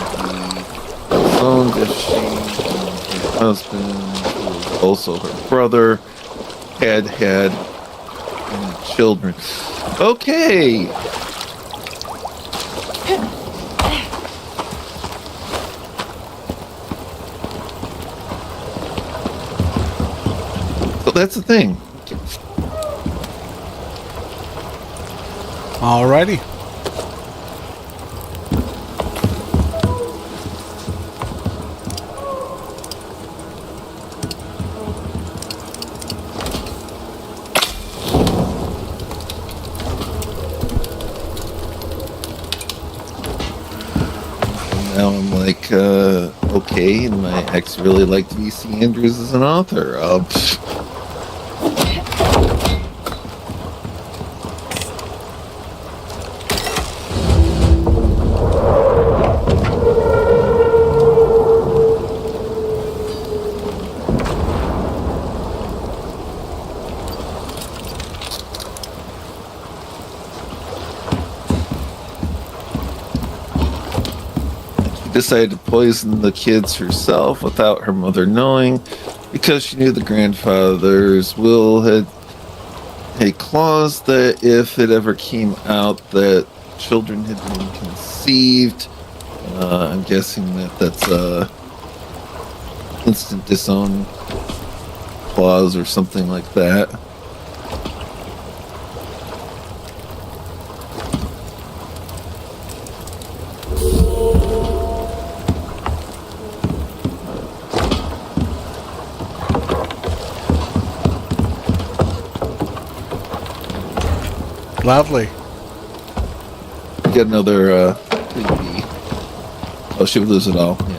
B: disowned if she and her husband, who was also her brother, had any children. Okay! So that's the thing.
A: Alrighty.
B: Now I'm like, okay, and my ex really liked V.C. Andrews as an author. Decided to poison the kids herself without her mother knowing because she knew the grandfather's will had a clause that if it ever came out that children had been conceived, I'm guessing that's a instant disown clause or something like that.
A: Lovely.
B: Get another 3D. Oh, she would lose it all. Yeah.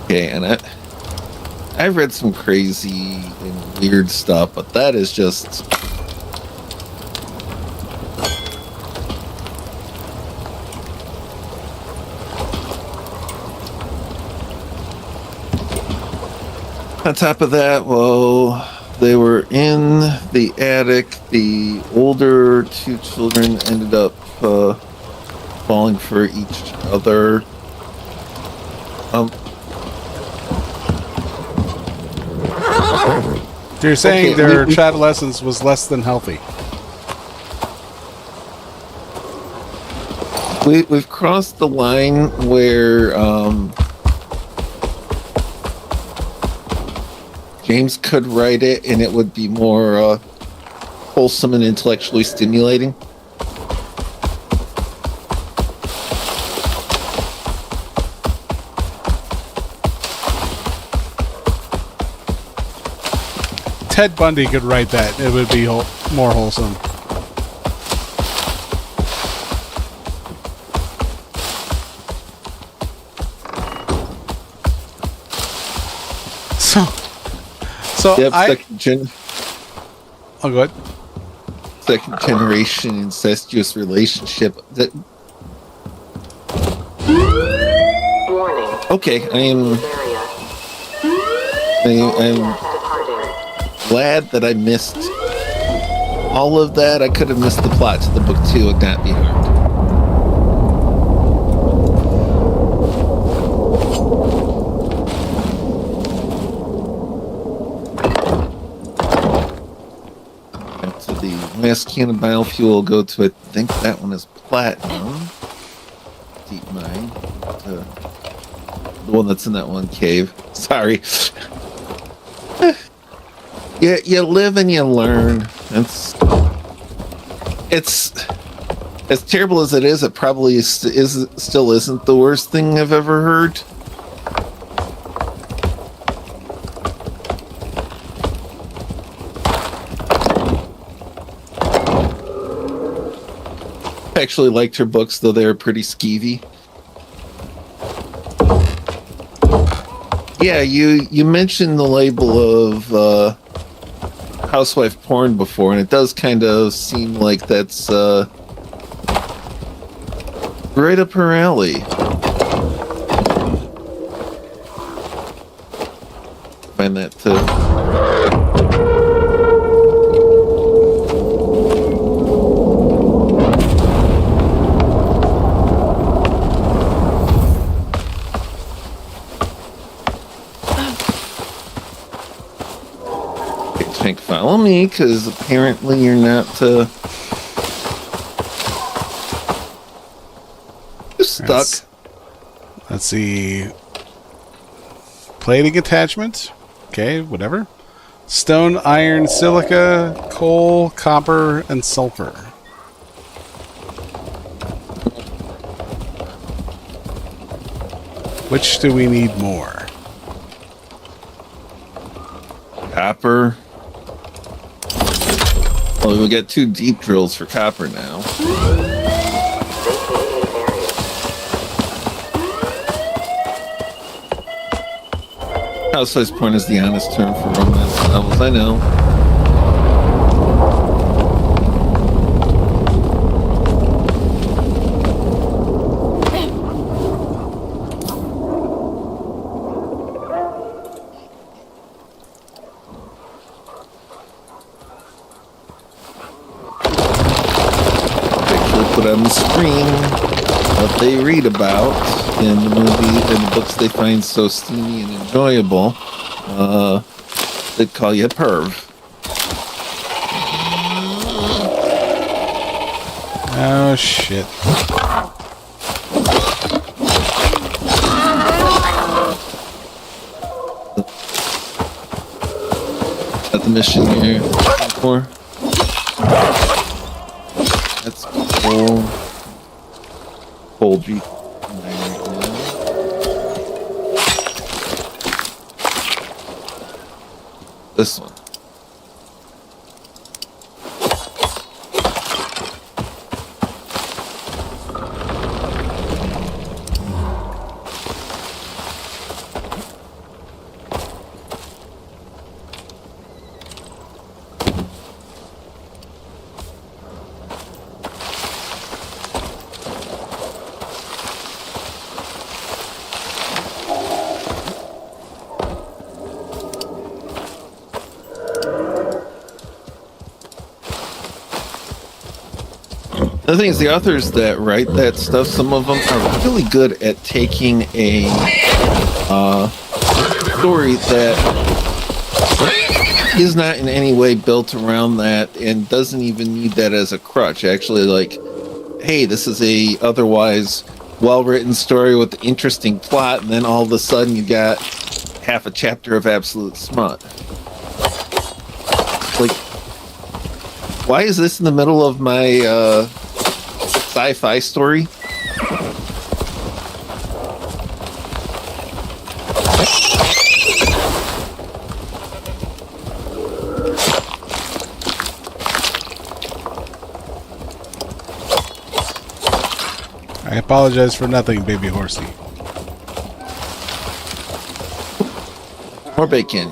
B: Okay, and I've read some crazy and weird stuff, but that is just on top of that. Well, they were in the attic. The older 2 children ended up falling for each other.
A: So you're saying
B: Okay,
A: their adolescence was less than healthy?
B: We've crossed the line where James could write it and it would be more wholesome and intellectually stimulating.
A: Ted Bundy could write that. It would be more wholesome. So
B: Yep,
A: I... Oh, go ahead.
B: Second generation incestuous relationship.
C: Warning.
B: Okay, I'm glad that I missed all of that. I could have missed the plot to the book too, would not be harmed. To the last can of biofuel, go to, I think that one is platinum. Deep mine. The one that's in that one cave. Sorry. Yeah, you live and you learn. It's as terrible as it is. It probably still isn't the worst thing I've ever heard. I actually liked her books, though they were pretty skeevy. Yeah, you mentioned the label of housewife porn before, and it does kind of seem like that's right up her alley. Find that Tank, follow me, because apparently you're not you're stuck.
A: Let's see. Plating attachment. Okay, whatever. Stone, iron, silica, coal, copper, and sulfur. Which do we need more?
B: Copper. Well, we got 2 deep drills for copper now. Housewife's porn is the honest term for romance novels, I know. Put on the screen what they read about in the movie and the books they find so steamy and enjoyable. They'd call you a perv.
A: Oh shit.
B: Is that the mission you're looking for? That's cool. Poultry. This one. The thing is, the authors that write that stuff, some of them are really good at taking a story that is not in any way built around that and doesn't even need that as a crutch. Actually, like, hey, this is a otherwise well-written story with interesting plot, and then all of a sudden you got half a chapter of absolute smut. Like, Why is this in the middle of my sci-fi story?
A: I apologize for nothing, baby horsey.
B: More bacon.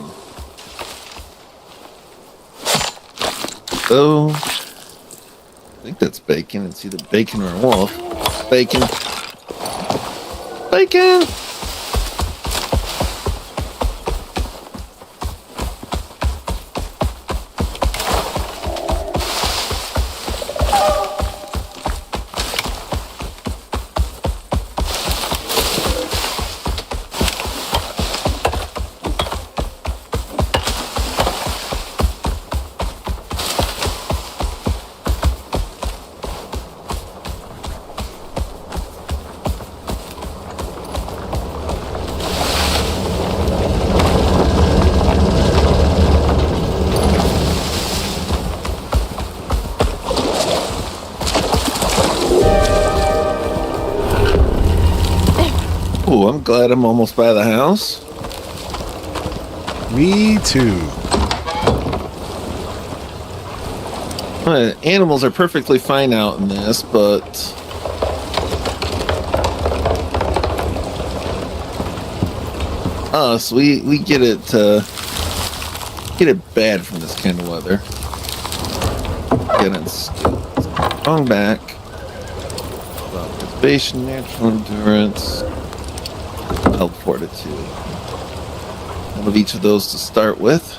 B: Oh, I think that's bacon. It's either bacon or wolf. Bacon. Bacon! Oh, I'm glad I'm almost by the house.
A: Me too.
B: Animals are perfectly fine out in this, but us, we get it bad from this kind of weather. Getting strong back. Participation, natural endurance, health fortitude. One of each of those to start with.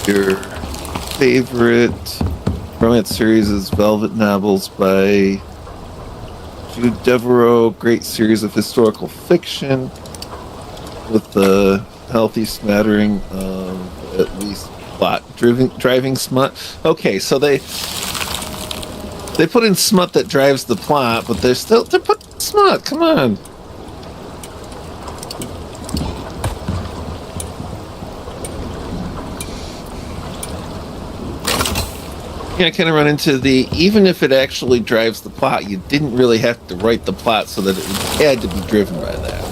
B: Your favorite romance series is Velvet Novels by Jude Devereaux. Great series of historical fiction with a healthy smattering of at least plot driving smut. Okay, so they put in smut that drives the plot, but they're putting smut. Come on. Yeah, I kind of run into even if it actually drives the plot, you didn't really have to write the plot so that it had to be driven by that.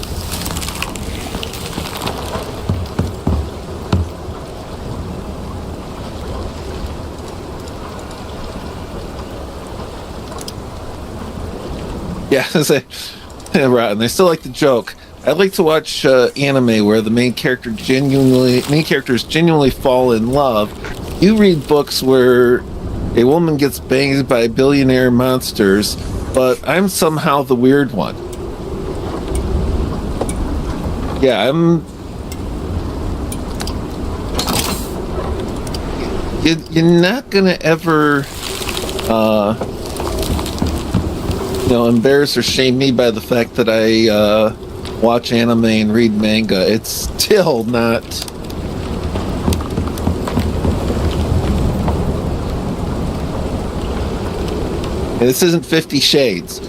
B: Yeah, and I still like the joke. I like to watch anime where the main characters genuinely fall in love. You read books where a woman gets banged by billionaire monsters, but I'm somehow the weird one. Yeah, You're not gonna ever, embarrass or shame me by the fact that I watch anime and read manga. It's still not. This isn't 50 Shades.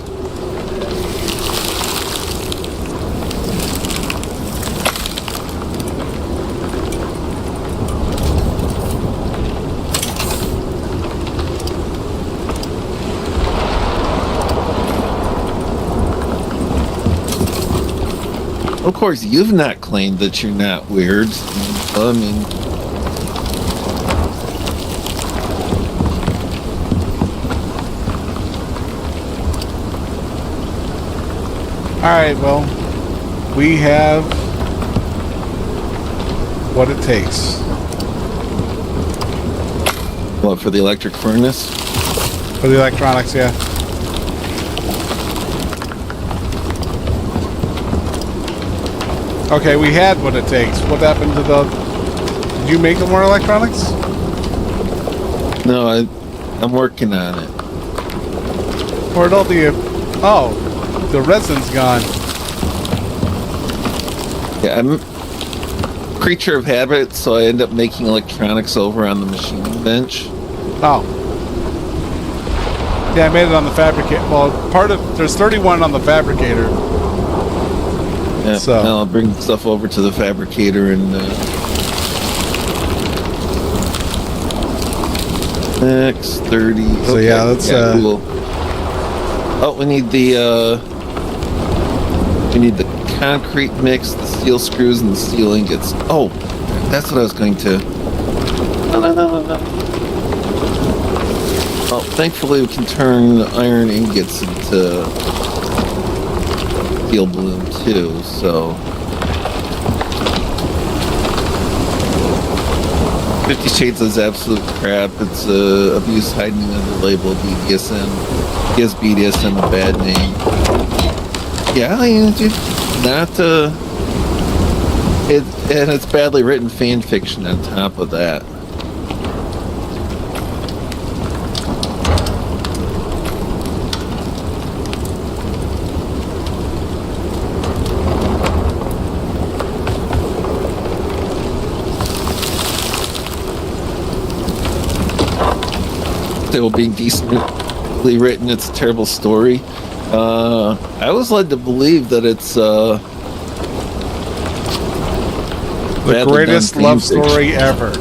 B: Of course, you've not claimed that you're not weird. I mean...
A: Alright, well, we have what it takes.
B: What, for the electric furnace?
A: For the electronics, yeah. Okay, we had what it takes. What happened to the... Did you make more electronics?
B: No, I'm working on it.
A: Where'd all the... Oh, the resin's gone.
B: Yeah, I'm a creature of habit, so I end up making electronics over on the machining bench.
A: Oh. Yeah, I made it on the fabricator. Well, there's 31 on the fabricator.
B: Yeah,
A: So
B: now I'll bring stuff over to the fabricator and X30.
A: So yeah, let's
B: cool. Oh, we need the concrete mix, the steel screws, and the steel ingots. Oh, that's what I was going to. No. Oh, thankfully we can turn the iron ingots into steel bloom too. So 50 Shades is absolute crap. It's abuse hiding under the label of BDSM. Gives BDSM a bad name. Yeah, and it's badly written fan fiction on top of that. Still being decently written, it's a terrible story. I was led to believe that it's
A: the greatest love story ever.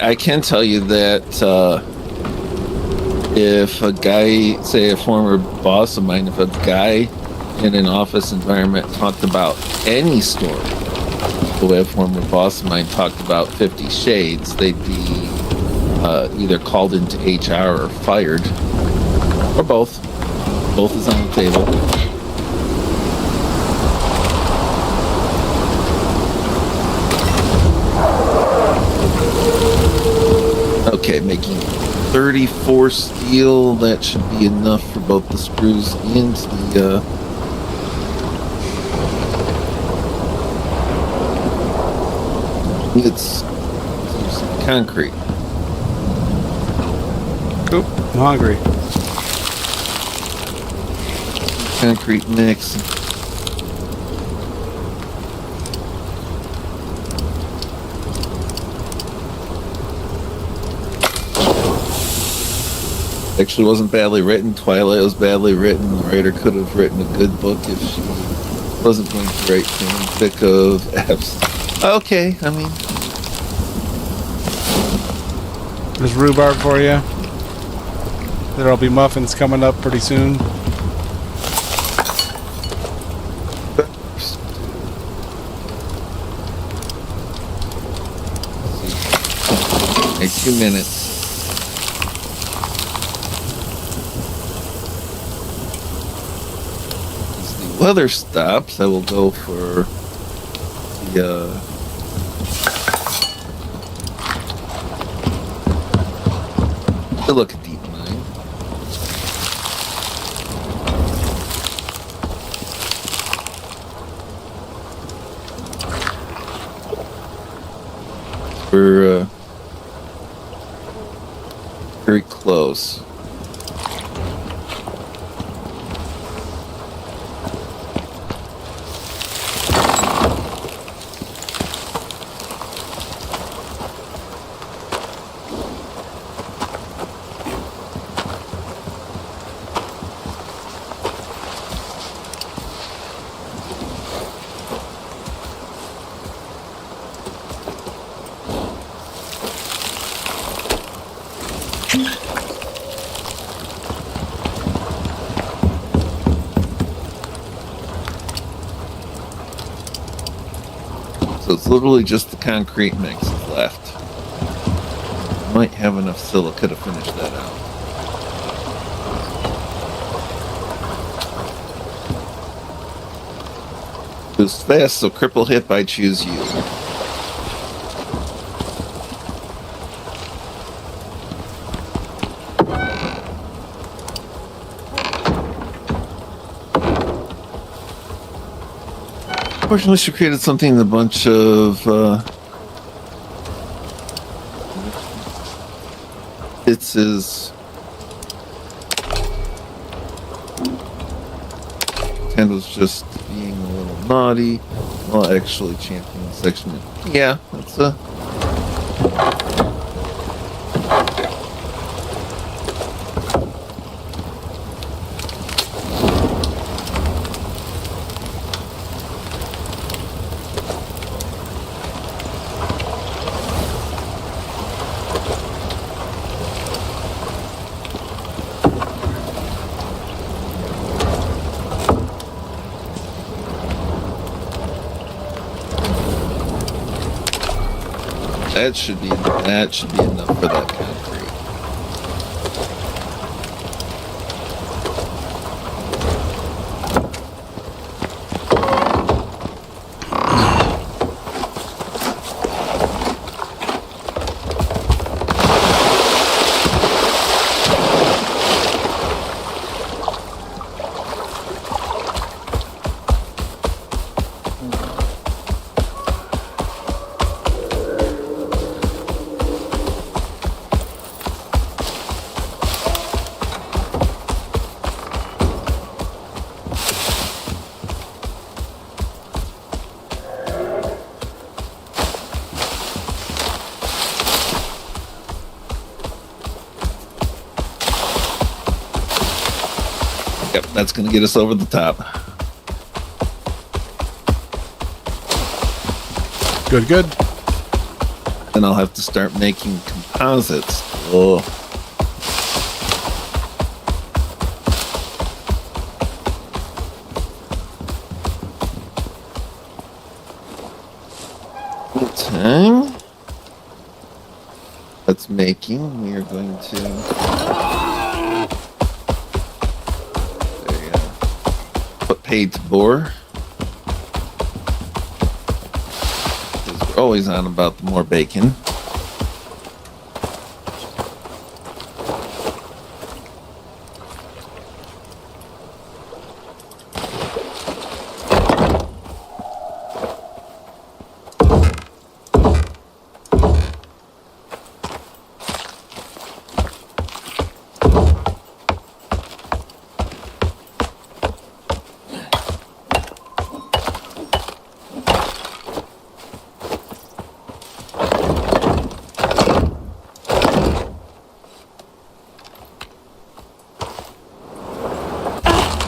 B: I can tell you that if a guy, say a former boss of mine, if a guy in an office environment talked about any story, the way a former boss of mine talked about 50 Shades, they'd be either called into HR or fired, or both. Both is on the table. Okay, making 34 steel. That should be enough for both the screws and the it's some concrete.
A: Oop, I'm hungry.
B: Concrete mix. Actually wasn't badly written. Twilight was badly written. The writer could have written a good book if she wasn't going to write fanfic of apps. Okay, I mean,
A: There's rhubarb for you. There'll be muffins coming up pretty soon.
B: hey, 2 minutes. Weather stops, I will go for the look at deep mine. We're very close. So it's literally just the concrete mix left. Might have enough silica to finish that out. Boost fast, so cripple hip, I choose you. Unfortunately, she created something in a bunch of it's his Nintendo's just being a little naughty. Well, actually, champion section. Yeah, that's a. That should be enough for that concrete. Yep, that's going to get us over the top.
A: Good, good.
B: Then I'll have to start making composites. Oh. Time. That's making. We are going to put paid to bore. Because we're always on about the more bacon.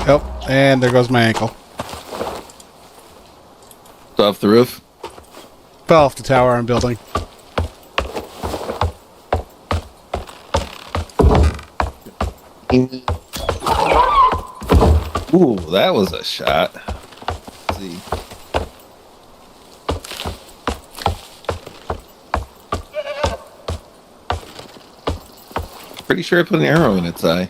A: Yep, and there goes my ankle.
B: It's off the roof.
A: Fell off the tower I'm building.
B: Ooh, that was a shot. Let's see. Pretty sure I put an arrow in its eye.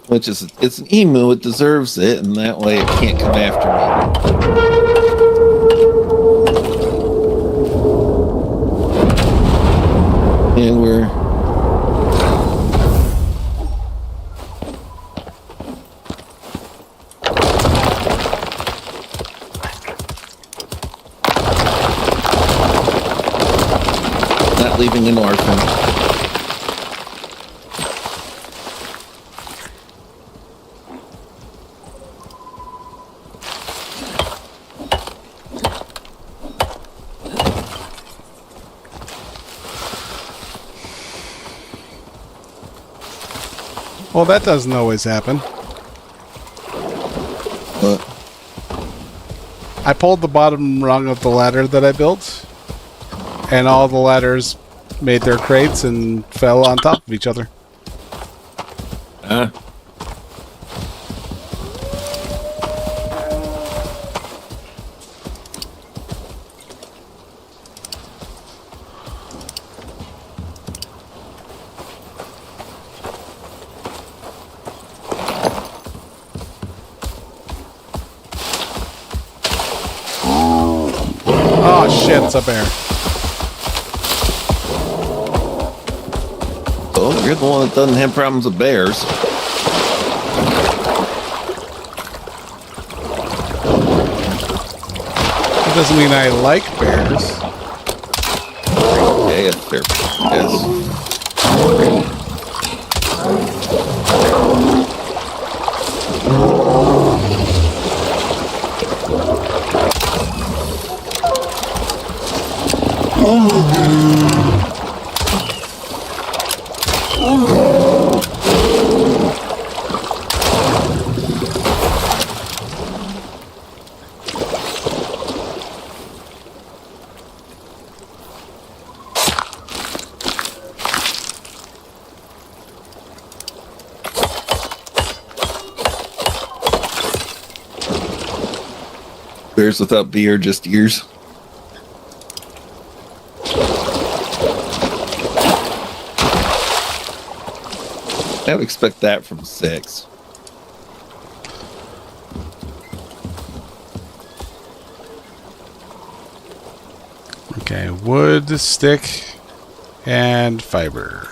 B: Which is, it's an emu, it deserves it, and that way it can't come after me. And we're... not leaving an orphan.
A: Well, that doesn't always happen.
B: What?
A: I pulled the bottom rung of the ladder that I built, and all the ladders made their crates and fell on top of each other. Oh shit, it's a bear.
B: Oh, you're the one that doesn't have problems with bears.
A: That doesn't mean I like bears.
B: Okay, it's fair. Yes. Bears without B are just ears. I would expect that from 6.
A: Okay, wood, stick, and fiber.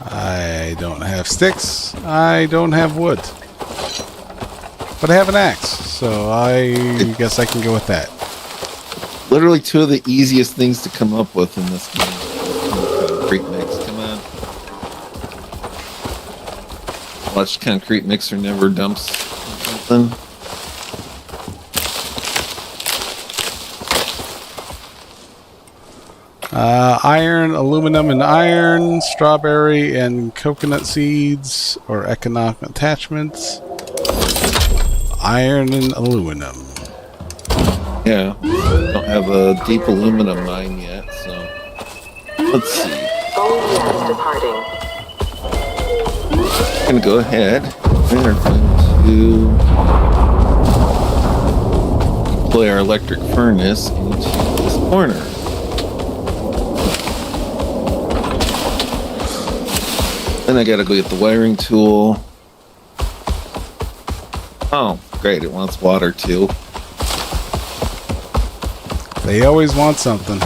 A: I don't have sticks. I don't have wood. But I have an axe, so I guess I can go with that.
B: Literally 2 of the easiest things to come up with in this game. Concrete mix, come on. Watch concrete mixer never dumps something.
A: Iron, aluminum, and iron, strawberry and coconut seeds, or economic attachments. Iron and aluminum.
B: Yeah, don't have a deep aluminum mine yet, so let's see.
C: Departing.
B: I'm gonna go ahead and we're going to deploy our electric furnace into this corner. Then I gotta go get the wiring tool. Oh, great, it wants water too.
A: They always want something.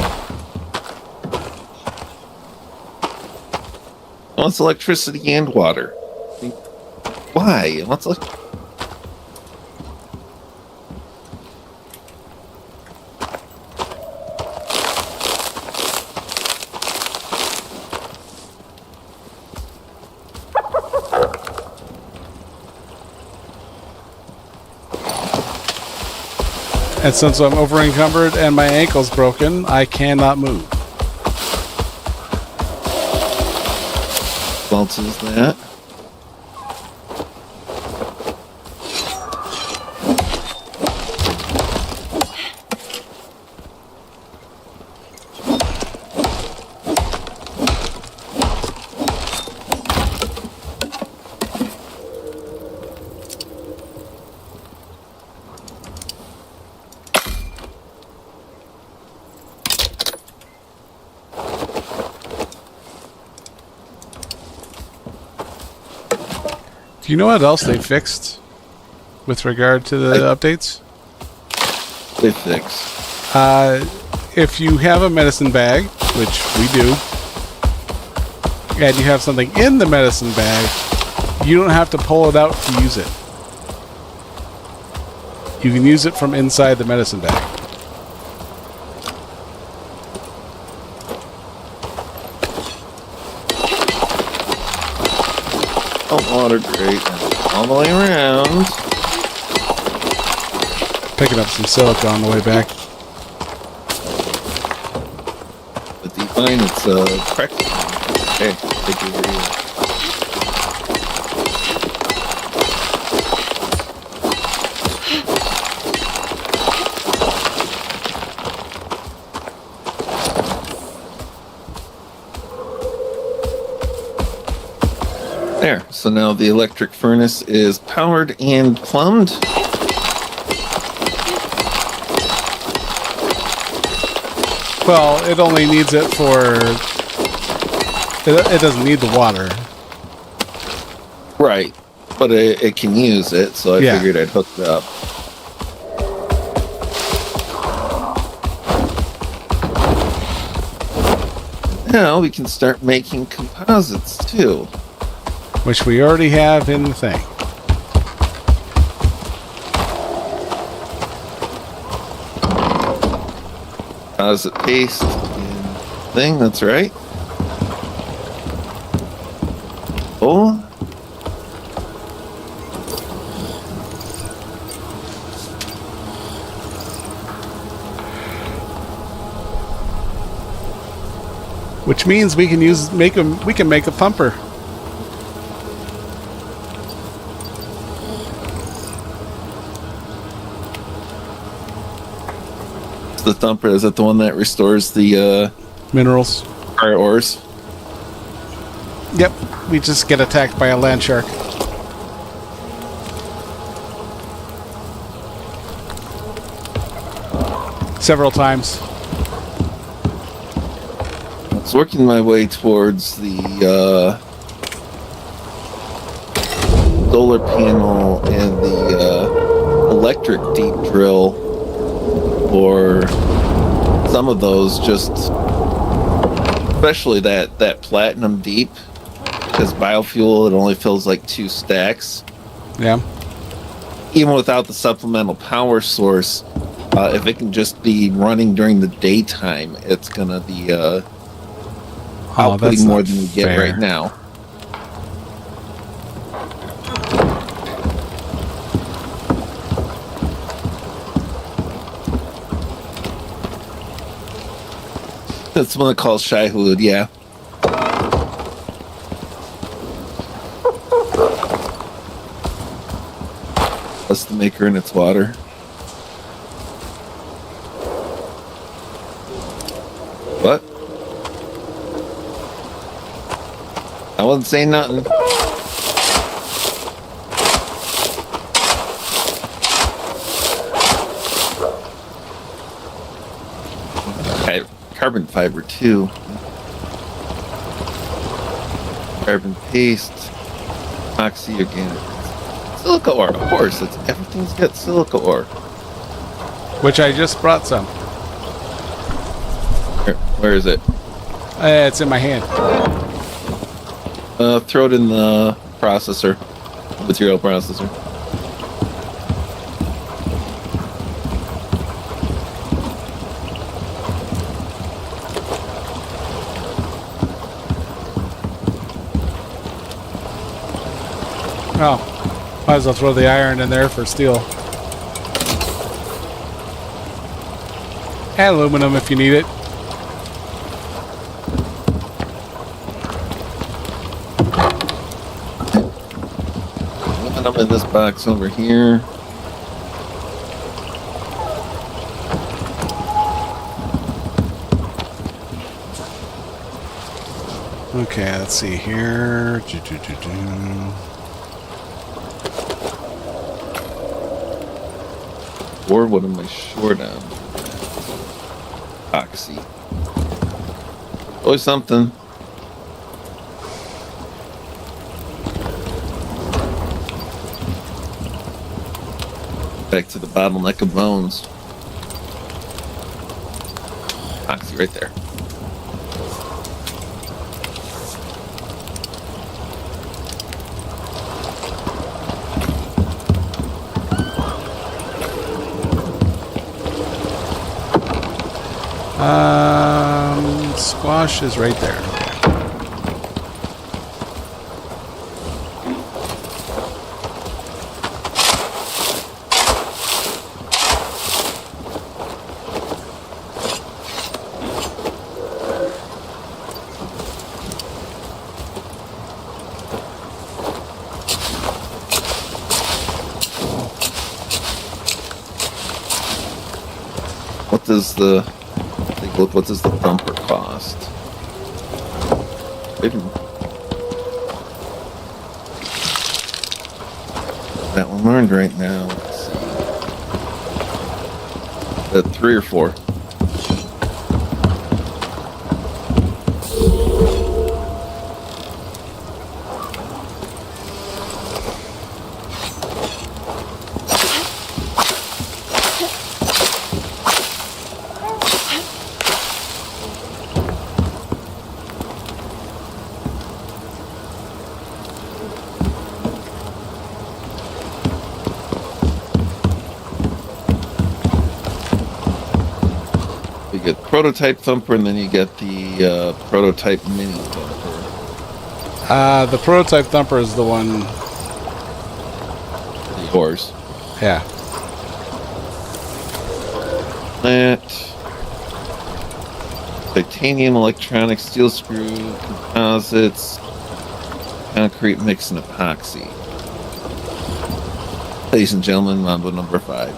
B: It wants electricity and water. Why? It wants
A: And since I'm over encumbered and my ankle's broken, I cannot move.
B: bounces that.
A: Do you know what else they fixed with regard to the updates?
B: They fix.
A: If you have a medicine bag, which we do, and you have something in the medicine bag, you don't have to pull it out to use it. You can use it from inside the medicine bag.
B: Oh, water, great. All the way around.
A: Picking up some silica on the way back.
B: The deep mine, it's practical. Okay, take it over here. There, so now the electric furnace is powered and plumbed.
A: Well, it only needs it for... It doesn't need the water.
B: Right, but it can use it, so I figured I'd hook it up. Now we can start making composites too.
A: Which we already have in the thing.
B: Composite paste in thing, that's right. Oh.
A: which means we can make a thumper.
B: The thumper, is that the one that restores the
A: Minerals.
B: our ores?
A: Yep, we just get attacked by a land shark. Several times.
B: I was working my way towards the solar panel and the electric deep drill, or some of those, just especially that platinum deep, because biofuel, it only fills like 2 stacks.
A: Yeah.
B: Even without the supplemental power source, if it can just be running during the daytime, it's gonna be outputting more than you get right now. That's one called Shaihood, yeah. That's the maker in its water. What? I wasn't saying nothing. Okay, carbon fiber too. Carbon paste. Oxy again. Silica ore, of course. Everything's got silica ore.
A: Which I just brought some.
B: Where is it?
A: It's in my hand.
B: Throw it in the processor. Material processor.
A: Oh. Might as well throw the iron in there for steel. And aluminum if you need it.
B: Aluminum in this box over here.
A: Okay, let's see here.
B: Or what am I short on? Oxy. Always something. Back to the bottleneck of bones. Oxy right there.
A: Squash is right there.
B: What does the look? What does the thumper cost? That one learned right now. Let's see. 3 or 4. You get prototype thumper, and then you get the prototype mini thumper.
A: The prototype thumper is the one.
B: The ores.
A: Yeah.
B: titanium, electronics, steel screw, composites, concrete mix, and epoxy. Ladies and gentlemen, Mambo number 5.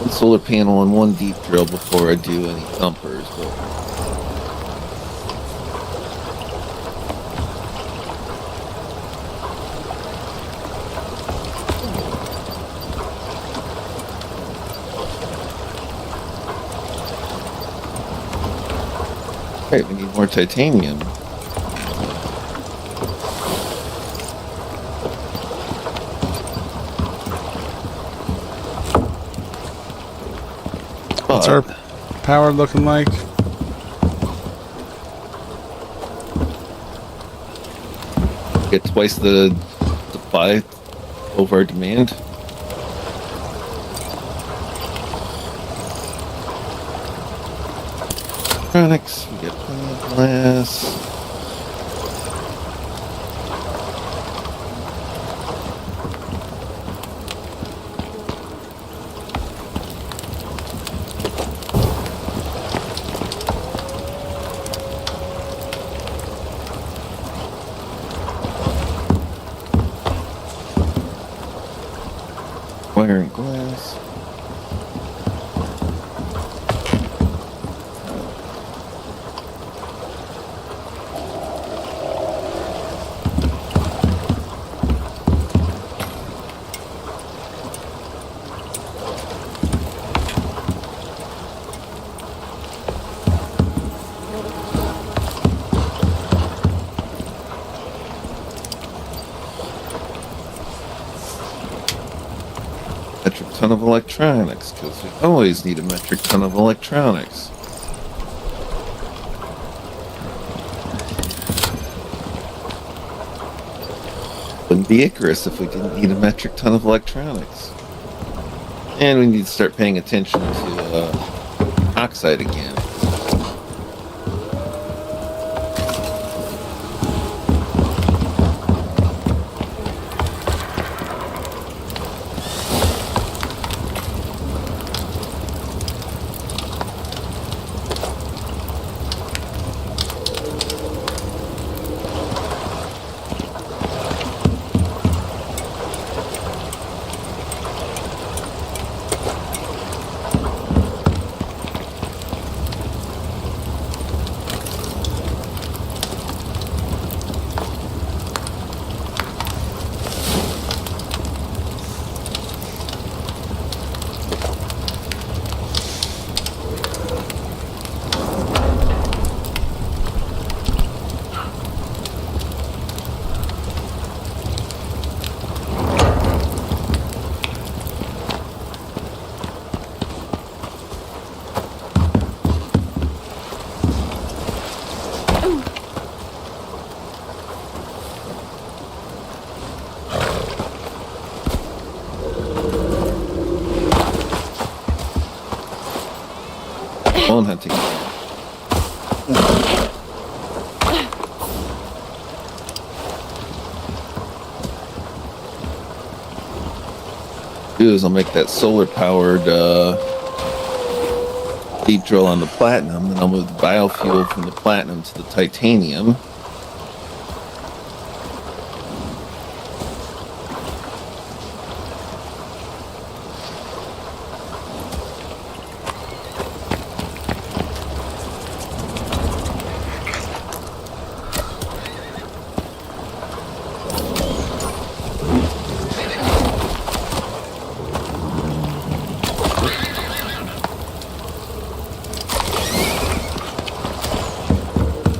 B: One solar panel and one deep drill before I do any thumpers. But right, we need more titanium.
A: What's our power looking like?
B: Get twice the supply over our demand. Electronics, we get plenty of glass. Wire and glass. Metric ton of electronics, because we always need a metric ton of electronics. Wouldn't be Icarus if we didn't need a metric ton of electronics. And we need to start paying attention to oxide again. Bone hunting. Do is I'll make that solar powered deep drill on the platinum, then I'll move the biofuel from the platinum to the titanium.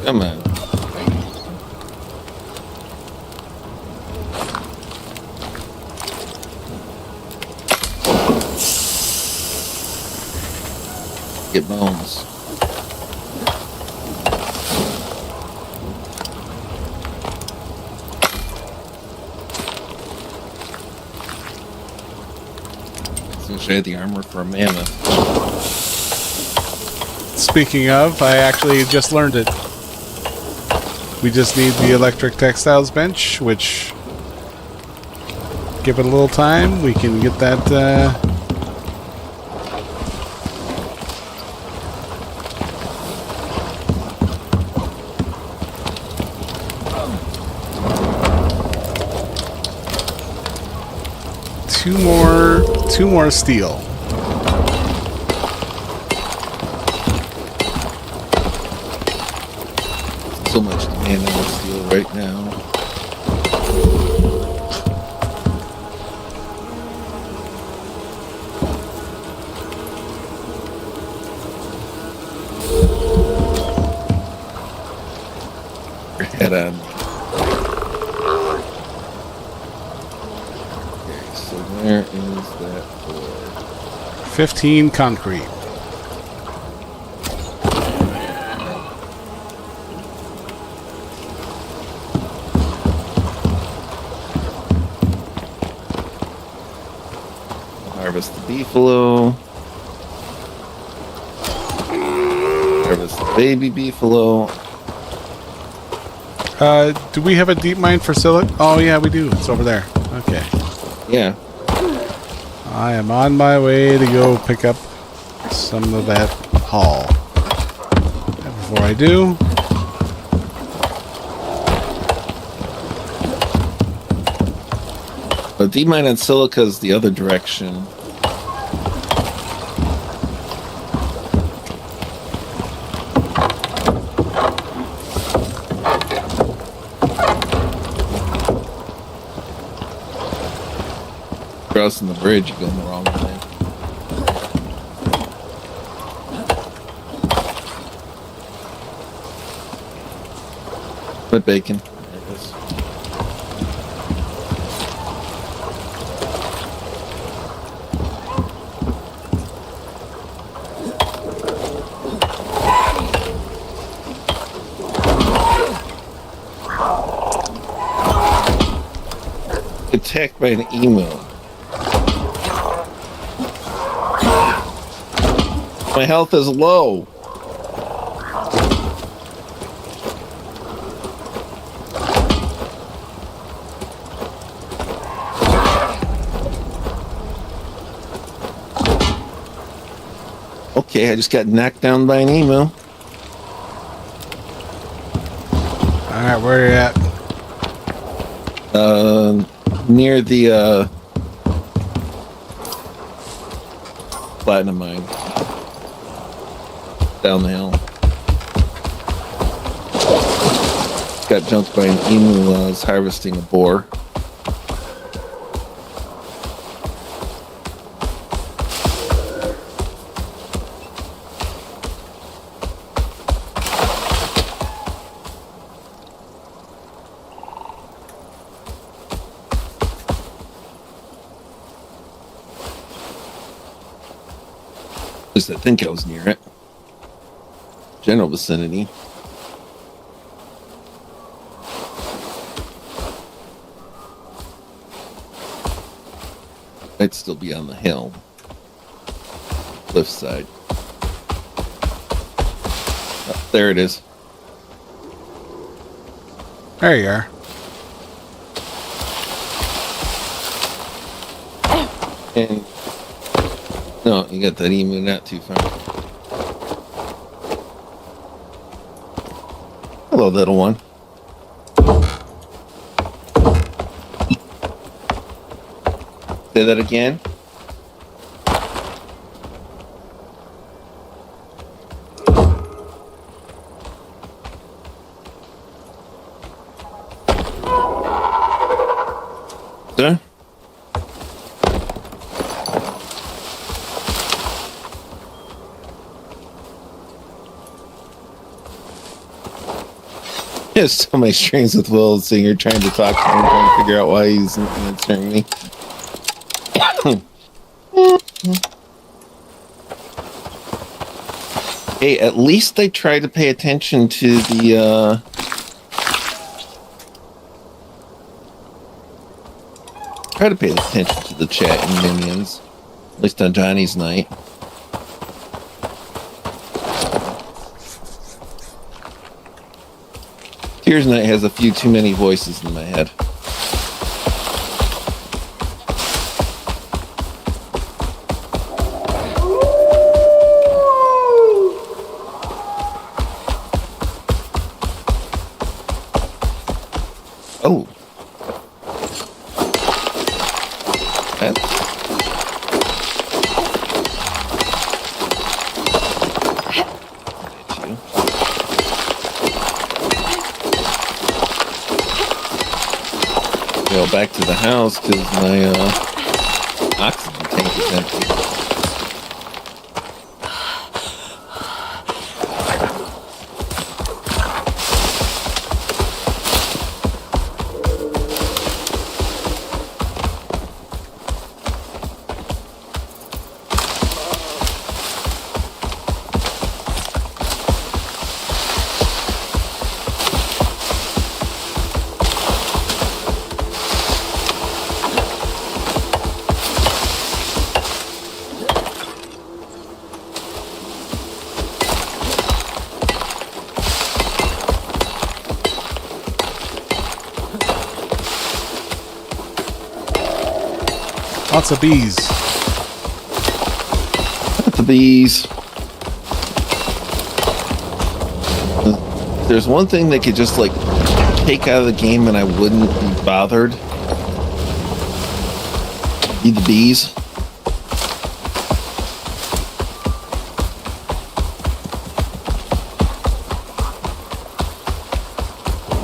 B: Come on. Get bones. Essentially, I had the armor for a mammoth.
A: Speaking of, I actually just learned it. We just need the electric textiles bench, which give it a little time. We can get that. 2 more steel.
B: So much demand on steel right now. Head on. Okay, so where is that for?
A: 15 concrete.
B: Harvest the beefalo. Harvest the baby beefalo.
A: Do we have a deep mine for silica? Oh yeah, we do. It's over there. Okay.
B: Yeah.
A: I am on my way to go pick up some of that haul. And before I do,
B: The D-mine on silica is the other direction. Crossing the bridge, you're going the wrong way. Put bacon. There it is. Attacked by an emu. My health is low. Okay, I just got knocked down by an emu.
A: alright, where are you at?
B: Near the platinum mine. Down the hill. Got jumped by an emu while I was harvesting a boar. At least I think I was near it. General vicinity. I'd still be on the hill. Cliff side. Oh, there it is.
A: There you are.
B: And no, you got that emu not too far. Hello, little one. Say that again. Sir? There's so many strings with Will saying you're trying to talk to him, trying to figure out why he's not answering me. Hey, at least they try to pay attention to the try to pay attention to the chat and minions. At least on Johnny's night. Tyr's night has a few too many voices in my head. back to the house because my oxygen tank is empty.
A: Lots of bees.
B: The bees. There's one thing they could just like take out of the game and I wouldn't be bothered. Be the bees.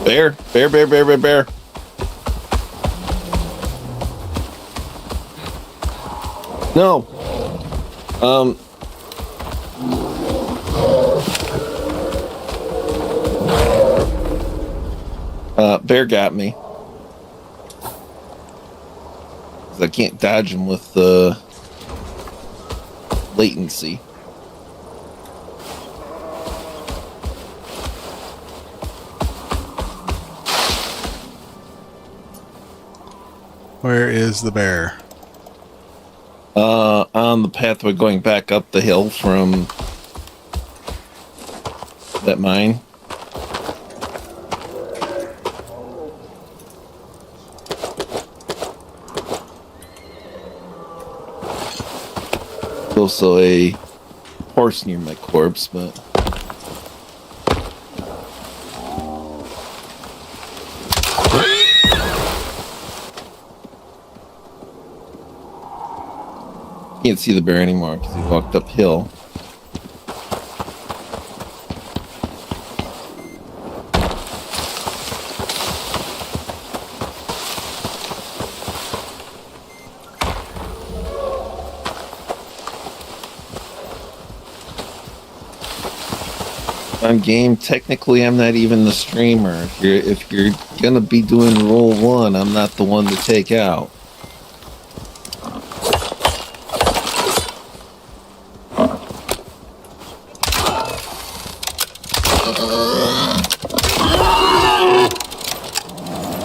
B: Bear, bear, bear, bear, bear, bear. No. Bear got me. 'Cause I can't dodge him with the latency.
A: Where is the bear?
B: On the pathway going back up the hill from that mine. Also a horse near my corpse, but can't see the bear anymore because he walked uphill. On game, technically, I'm not even the streamer. If you're gonna be doing roll one, I'm not the one to take out.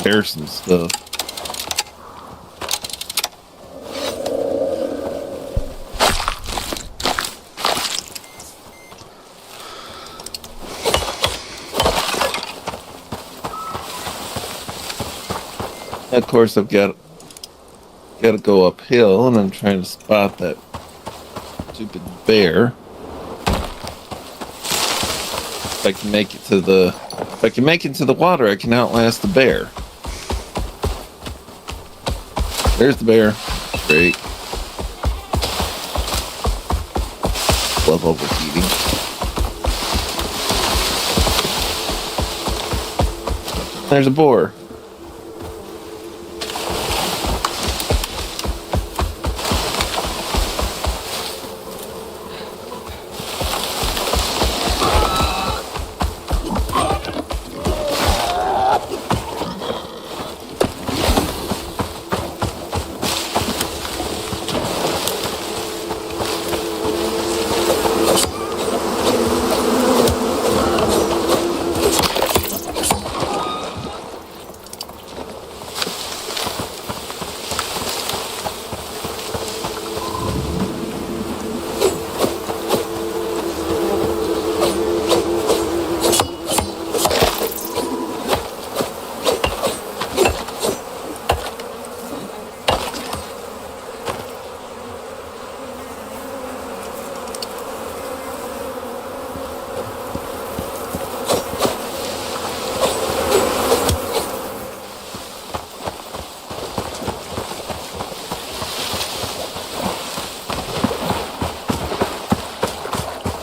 B: There's some stuff. Of course, I've got to go uphill, and I'm trying to spot that stupid bear. If I can make it to the water, I can outlast the bear. There's the bear. Great. Love overheating. There's a boar.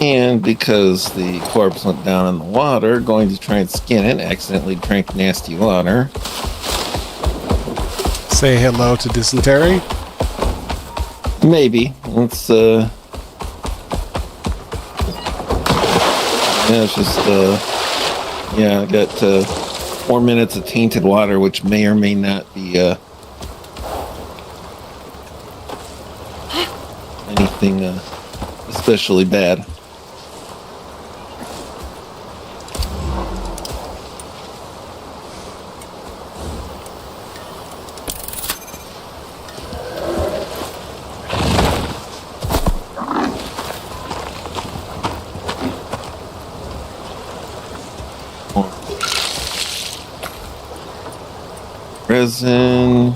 B: And because the corpse went down in the water, going to try and skin it, accidentally drank nasty water.
A: Say hello to dysentery.
B: Maybe. Let's, yeah, it's just, yeah, I got 4 minutes of tainted water, which may or may not be anything especially bad. Resin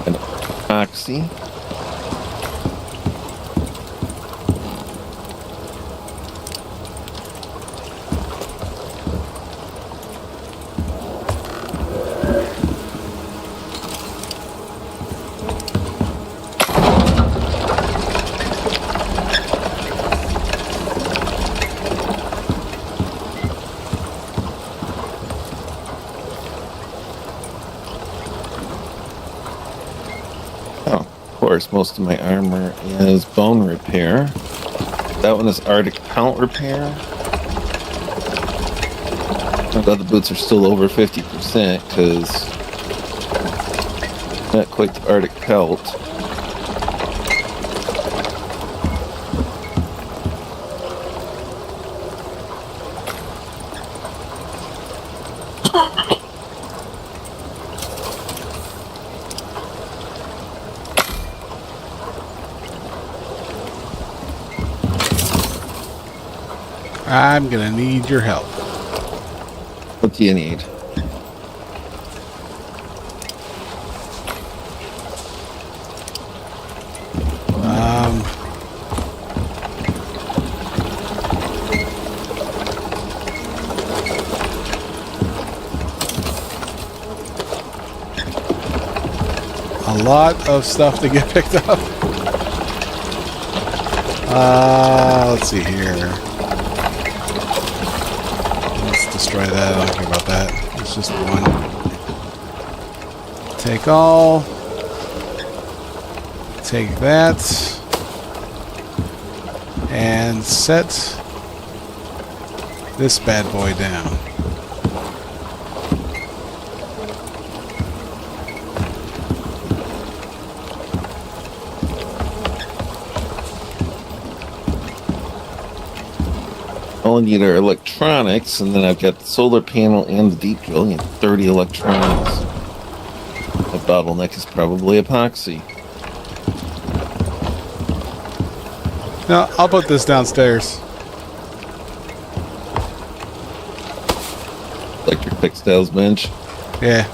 B: and epoxy. Most of my armor is bone repair. That one is Arctic count repair. I thought the boots are still over 50% because not quite the Arctic pelt.
A: I'm gonna need your help.
B: What do you need?
A: A lot of stuff to get picked up. Let's see here. Destroy that. I don't care about that. It's just one. Take all. Take that. And set this bad boy down.
B: All I need are electronics, and then I've got the solar panel and the deep drill. I need 30 electronics. The bottleneck is probably epoxy.
A: No, I'll put this downstairs.
B: Electric textiles bench.
A: Yeah.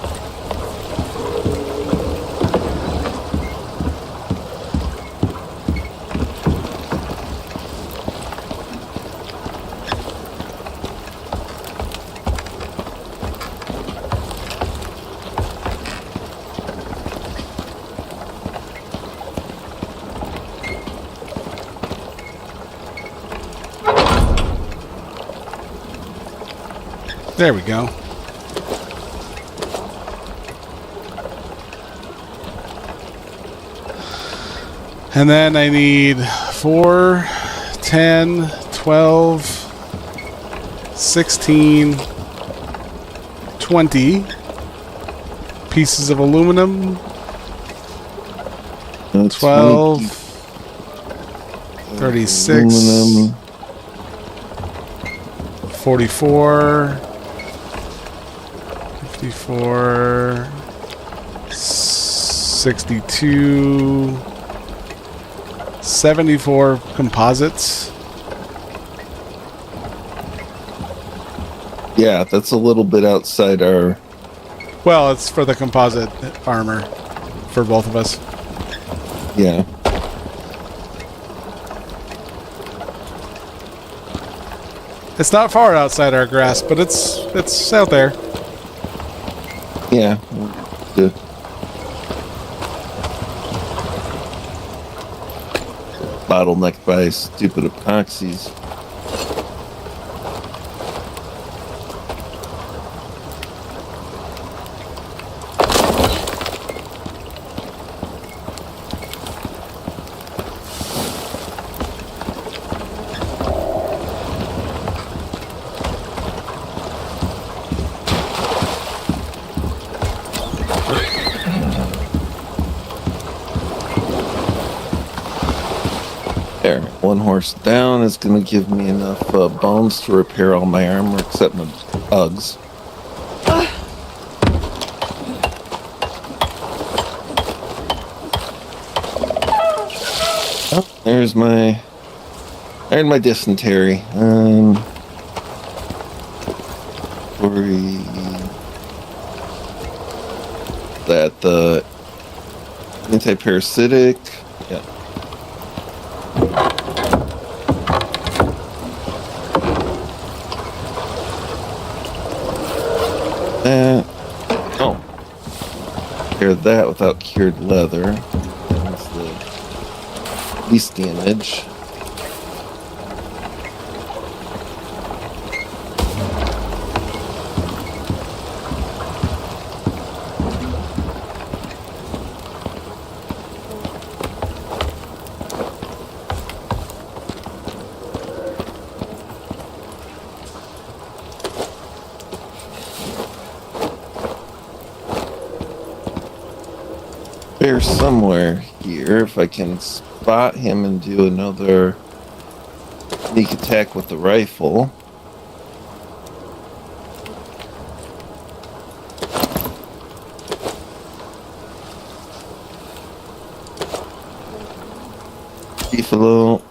A: There we go. And then I need 4, 10, 12, 16, 20 pieces of aluminum. 12, 36, aluminum. 44, 54, 62, 74 composites.
B: Yeah, that's a little bit outside our...
A: Well, it's for the composite armor for both of us.
B: Yeah.
A: It's not far outside our grasp, but it's out there.
B: Yeah. Good. Bottlenecked by stupid epoxies. There, one horse down is going to give me enough bones to repair all my armor except my Uggs. Oh, there's my... I earned my dysentery. That the anti-parasitic. Yeah. Oh. Repair that without cured leather. That's the least damage. There's somewhere here if I can spot him and do another sneak attack with the rifle. Beefalo.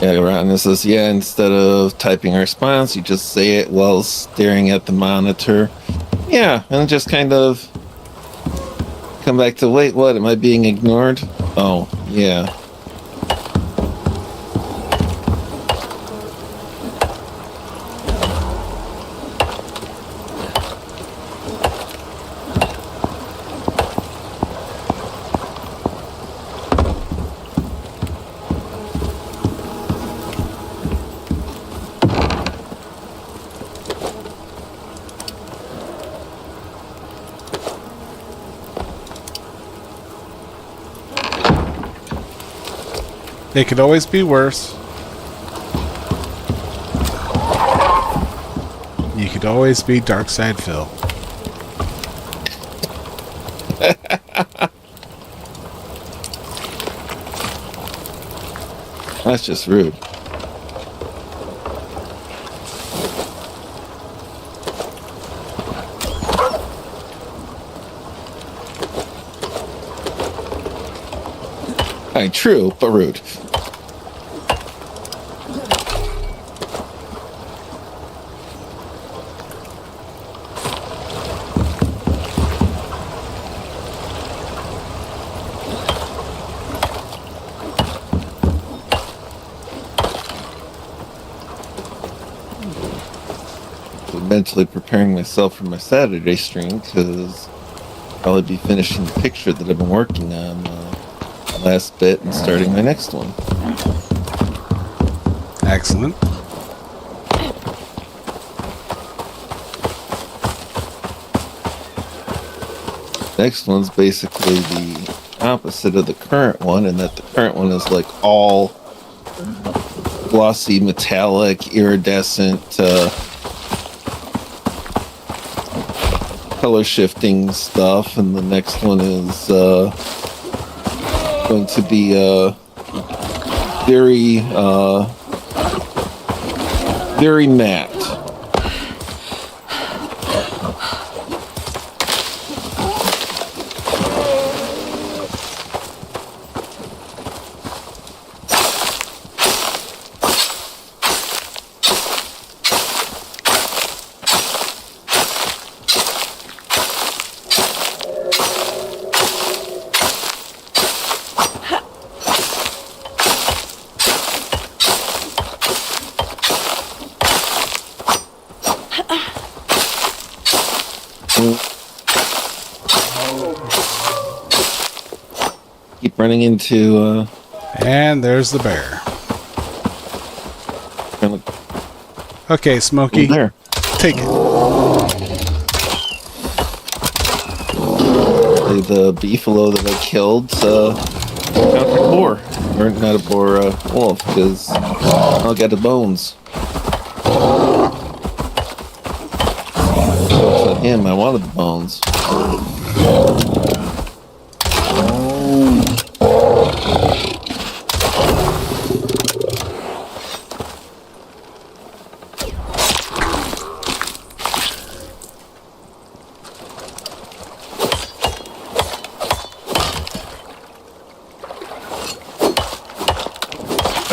B: Yeah, Rotten says, yeah, instead of typing a response, you just say it while staring at the monitor. Yeah, and just kind of come back to, wait, what, am I being ignored? Oh, yeah.
A: It could always be worse. You could always be Dark Side Phil.
B: That's just rude. True, but rude. Mentally preparing myself for my Saturday stream because I'll probably be finishing the picture that I've been working on last bit and starting my next one.
A: Excellent.
B: Next one's basically the opposite of the current one, in that the current one is like all glossy, metallic, iridescent, color shifting stuff, and the next one is going to be very matte. Keep running into
A: and there's the bear. Okay, Smokey.
B: There.
A: Take it.
B: the beefalo that I killed conquered a boar. Or not a boar, wolf, because I'll get the bones. So for him, I wanted the bones.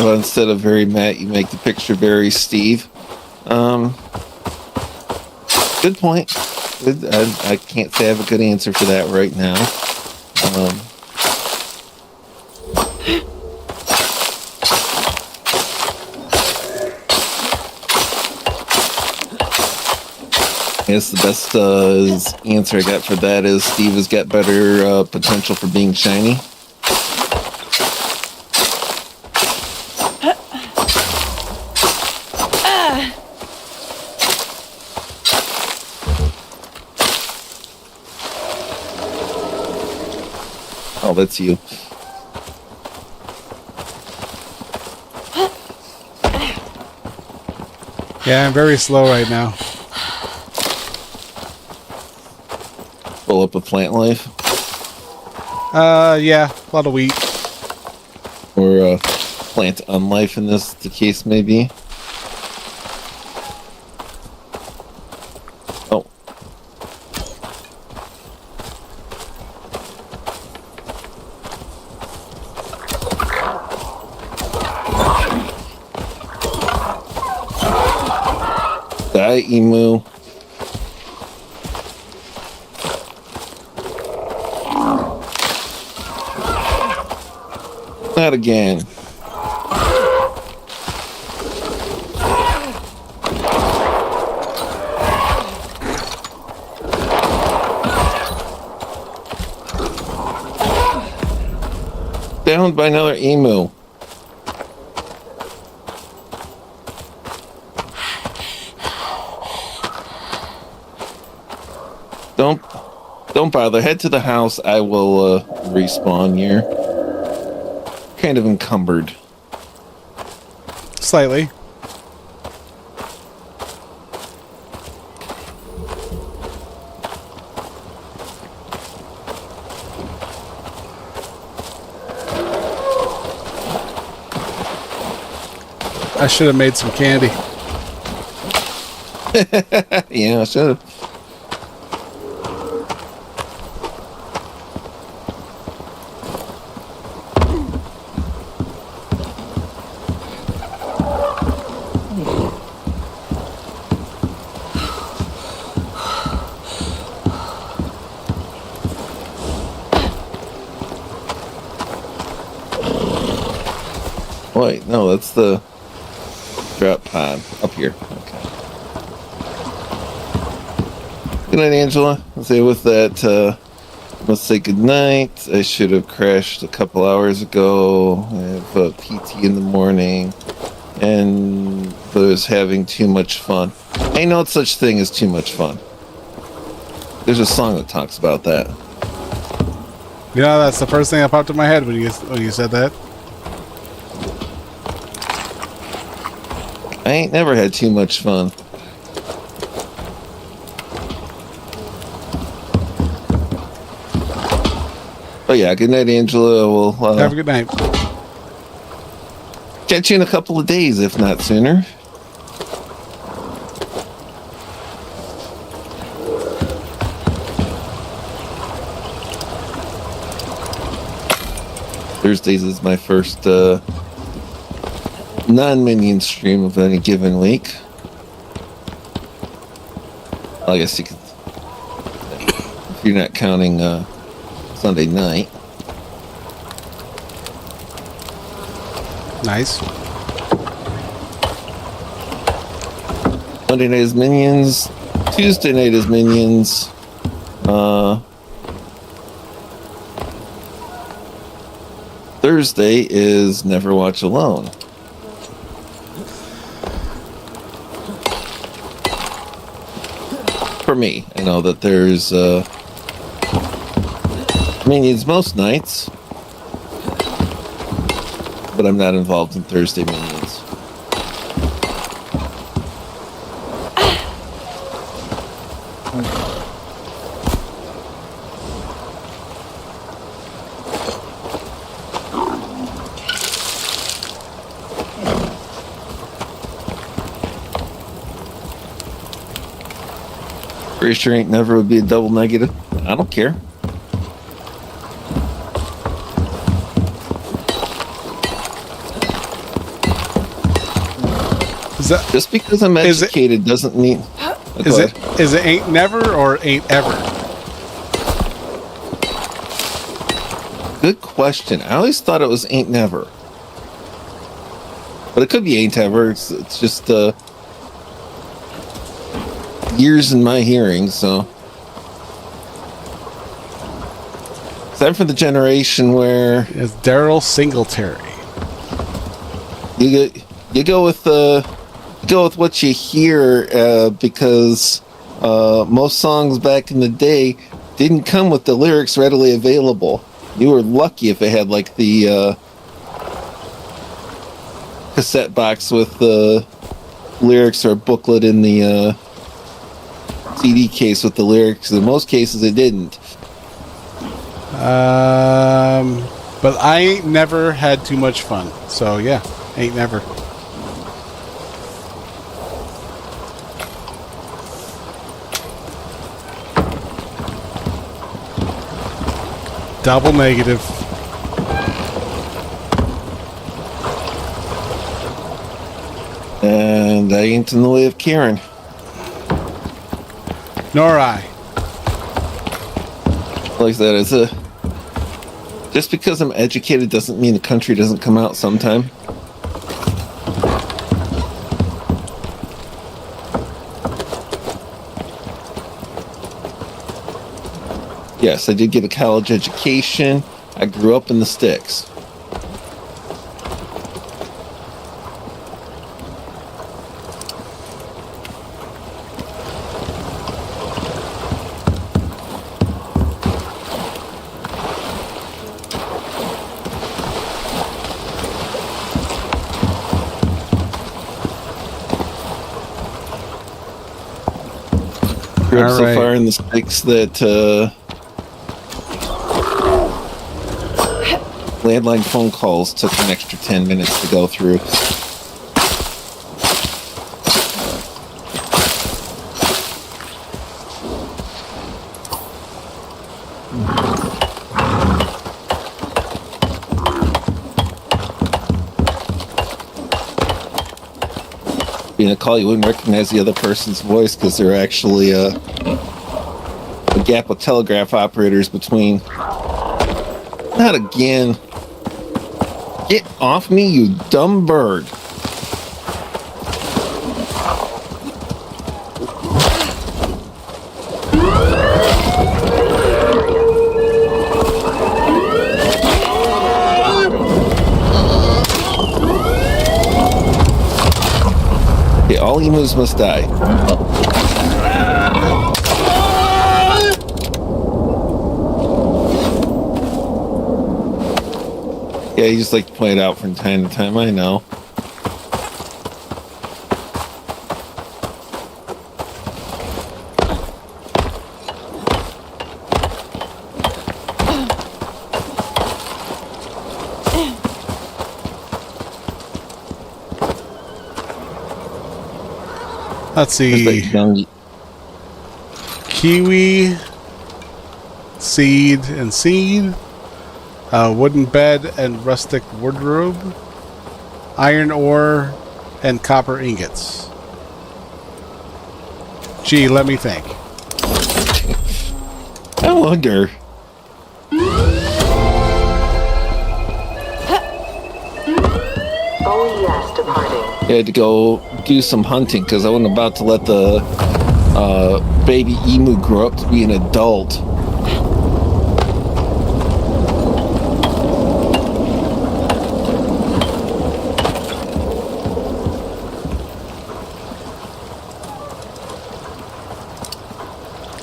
B: Well, instead of very Matt, you make the picture very Steve. Good point. Good. I can't say I have a good answer for that right now. I guess the best answer I got for that is Steve has got better potential for being shiny. Oh, that's you.
A: Yeah, I'm very slow right now.
B: Full up with plant life.
A: Yeah, a lot of wheat.
B: Or plant unlife in this the case may be. Oh. Die, emu. Not again. Downed by another emu. Don't bother. Head to the house. I will respawn here. Kind of encumbered.
A: Slightly. I should have made some candy.
B: Yeah, I should have. Wait, no, that's the drop pod up here. Okay. Good night, Angela. I'll say with that, let's say good night. I should have crashed a couple hours ago. I have PT in the morning and was having too much fun. Ain't no such thing as too much fun. There's a song that talks about that.
A: You know, that's the first thing that popped in my head when you said that.
B: I ain't never had too much fun. Oh yeah, good night, Angela. We'll
A: Have a good night.
B: catch you in a couple of days, if not sooner. Thursdays is my first non-minion stream of any given week. Well, I guess you could, if you're not counting Sunday night.
A: Nice.
B: Monday night is minions. Tuesday night is minions. Thursday is Never Watch Alone. For me, I know that there's Minions most nights, but I'm not involved in Thursday minions. Pretty sure ain't never would be a double negative. I don't care. Just because I'm educated doesn't mean...
A: Is it ain't never or ain't ever?
B: Good question. I always thought it was ain't never. But it could be ain't ever. It's just years in my hearing, so... I'm from the generation where...
A: It's Daryl Singletary.
B: You go with what you hear, because most songs back in the day didn't come with the lyrics readily available. You were lucky if it had like the cassette box with the lyrics or a booklet in the CD case with the lyrics. In most cases, it didn't.
A: But I ain't never had too much fun. So yeah, ain't never. Double negative.
B: And I ain't in the way of Karen.
A: Nor I.
B: Like that, just because I'm educated doesn't mean the country doesn't come out sometime. Yes, I did get a college education. I grew up in the sticks. Grew up so far in the sticks that landline phone calls took an extra 10 minutes to go through. Being a call, you wouldn't recognize the other person's voice because they're actually a gap of telegraph operators between. Not again. Get off me, you dumb bird. Okay, all emus must die. Yeah, you just like to play it out from time to time, I know.
A: Let's see. Kiwi, seed and seed. Wooden bed and rustic wardrobe, iron ore, and copper ingots. Gee, let me think.
B: I wonder.
C: WEDS departing.
B: I had to go do some hunting because I wasn't about to let the baby emu grow up to be an adult.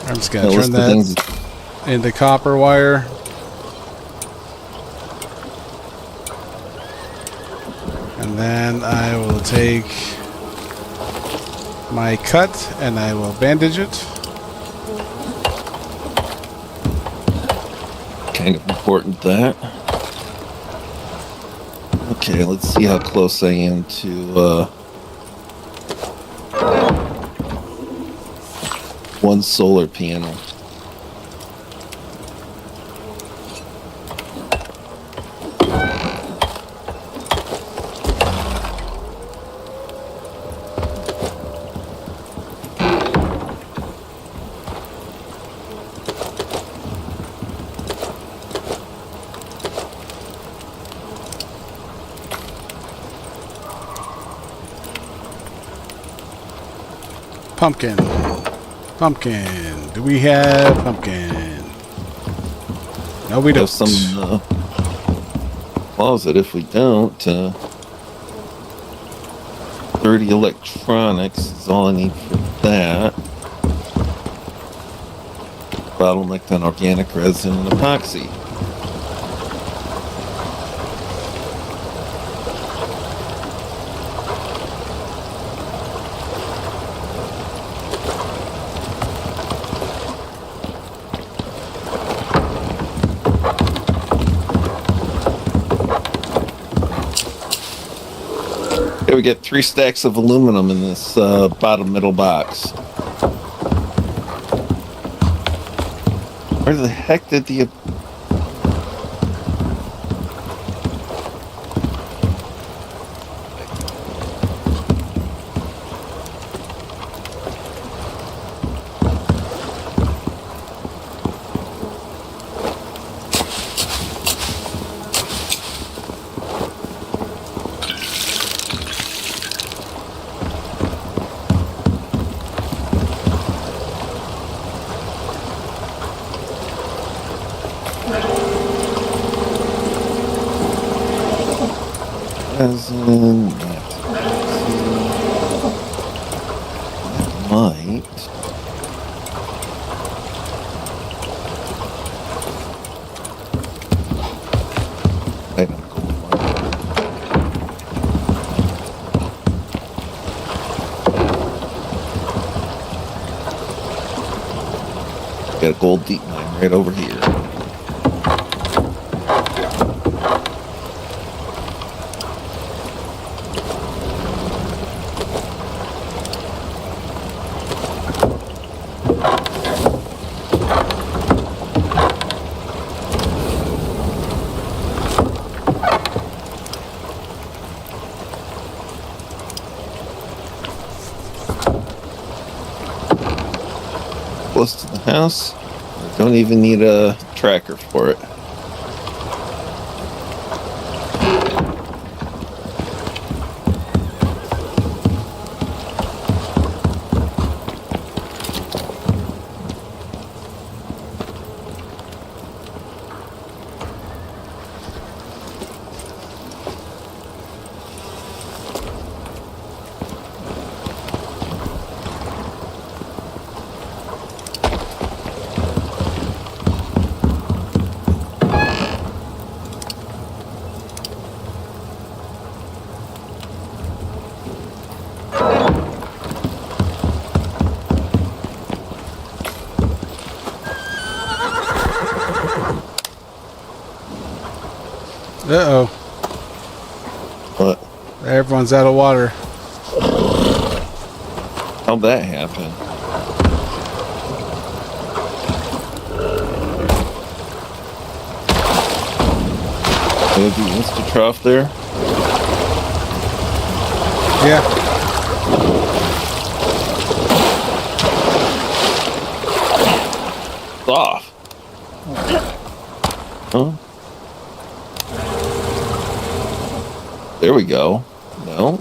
A: I'm just gonna turn that into copper wire. And then I will take my cut and I will bandage it.
B: Kind of important that. Okay, let's see how close I am to one solar panel.
A: Pumpkin. Pumpkin. Do we have pumpkin? No, we
B: We
A: don't.
B: have some closet. If we don't, 30 electronics is all I need for that. Bottlenecked on organic resin and epoxy. We get 3 stacks of aluminum in this bottom middle box. Where the heck did the... resin... Might... I don't go. Got a gold deep mine right over here. Close to the house. Don't even need a tracker for it.
A: Uh-oh.
B: What?
A: Everyone's out of water.
B: How'd that happen? Maybe Insta-Trough there?
A: Yeah.
B: Off. Huh? There we go. No.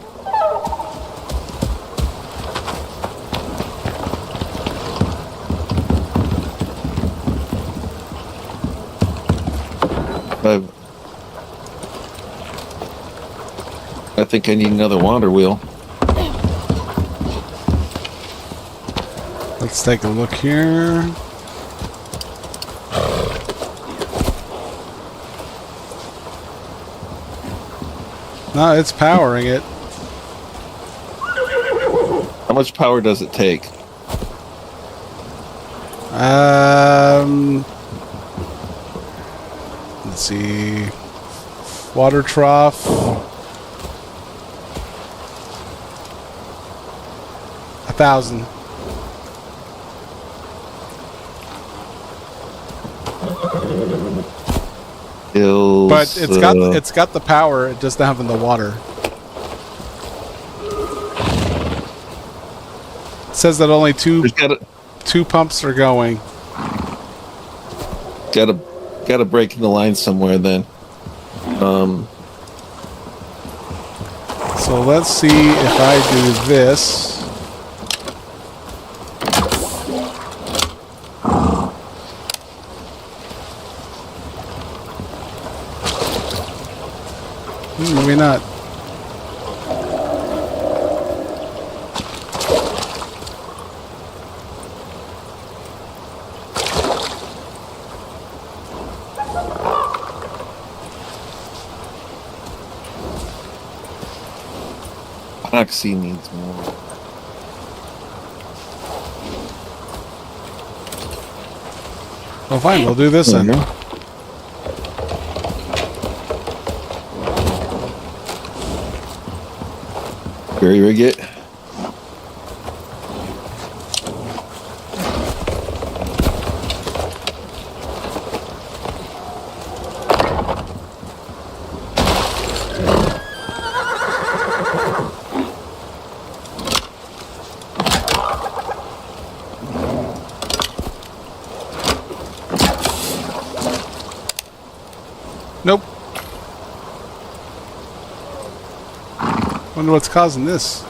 B: I think I need another wander wheel.
A: Let's take a look here. No, it's powering it.
B: How much power does it take?
A: Let's see. Water trough. 1,000. But it's got the power. It just doesn't have the water. It says that only two pumps are going.
B: Gotta break in the line somewhere then.
A: So let's see if I do this. Maybe not.
B: TMaxi needs more.
A: Well, fine. We'll do this then.
B: Jerry rig it.
A: Nope. Wonder what's causing this.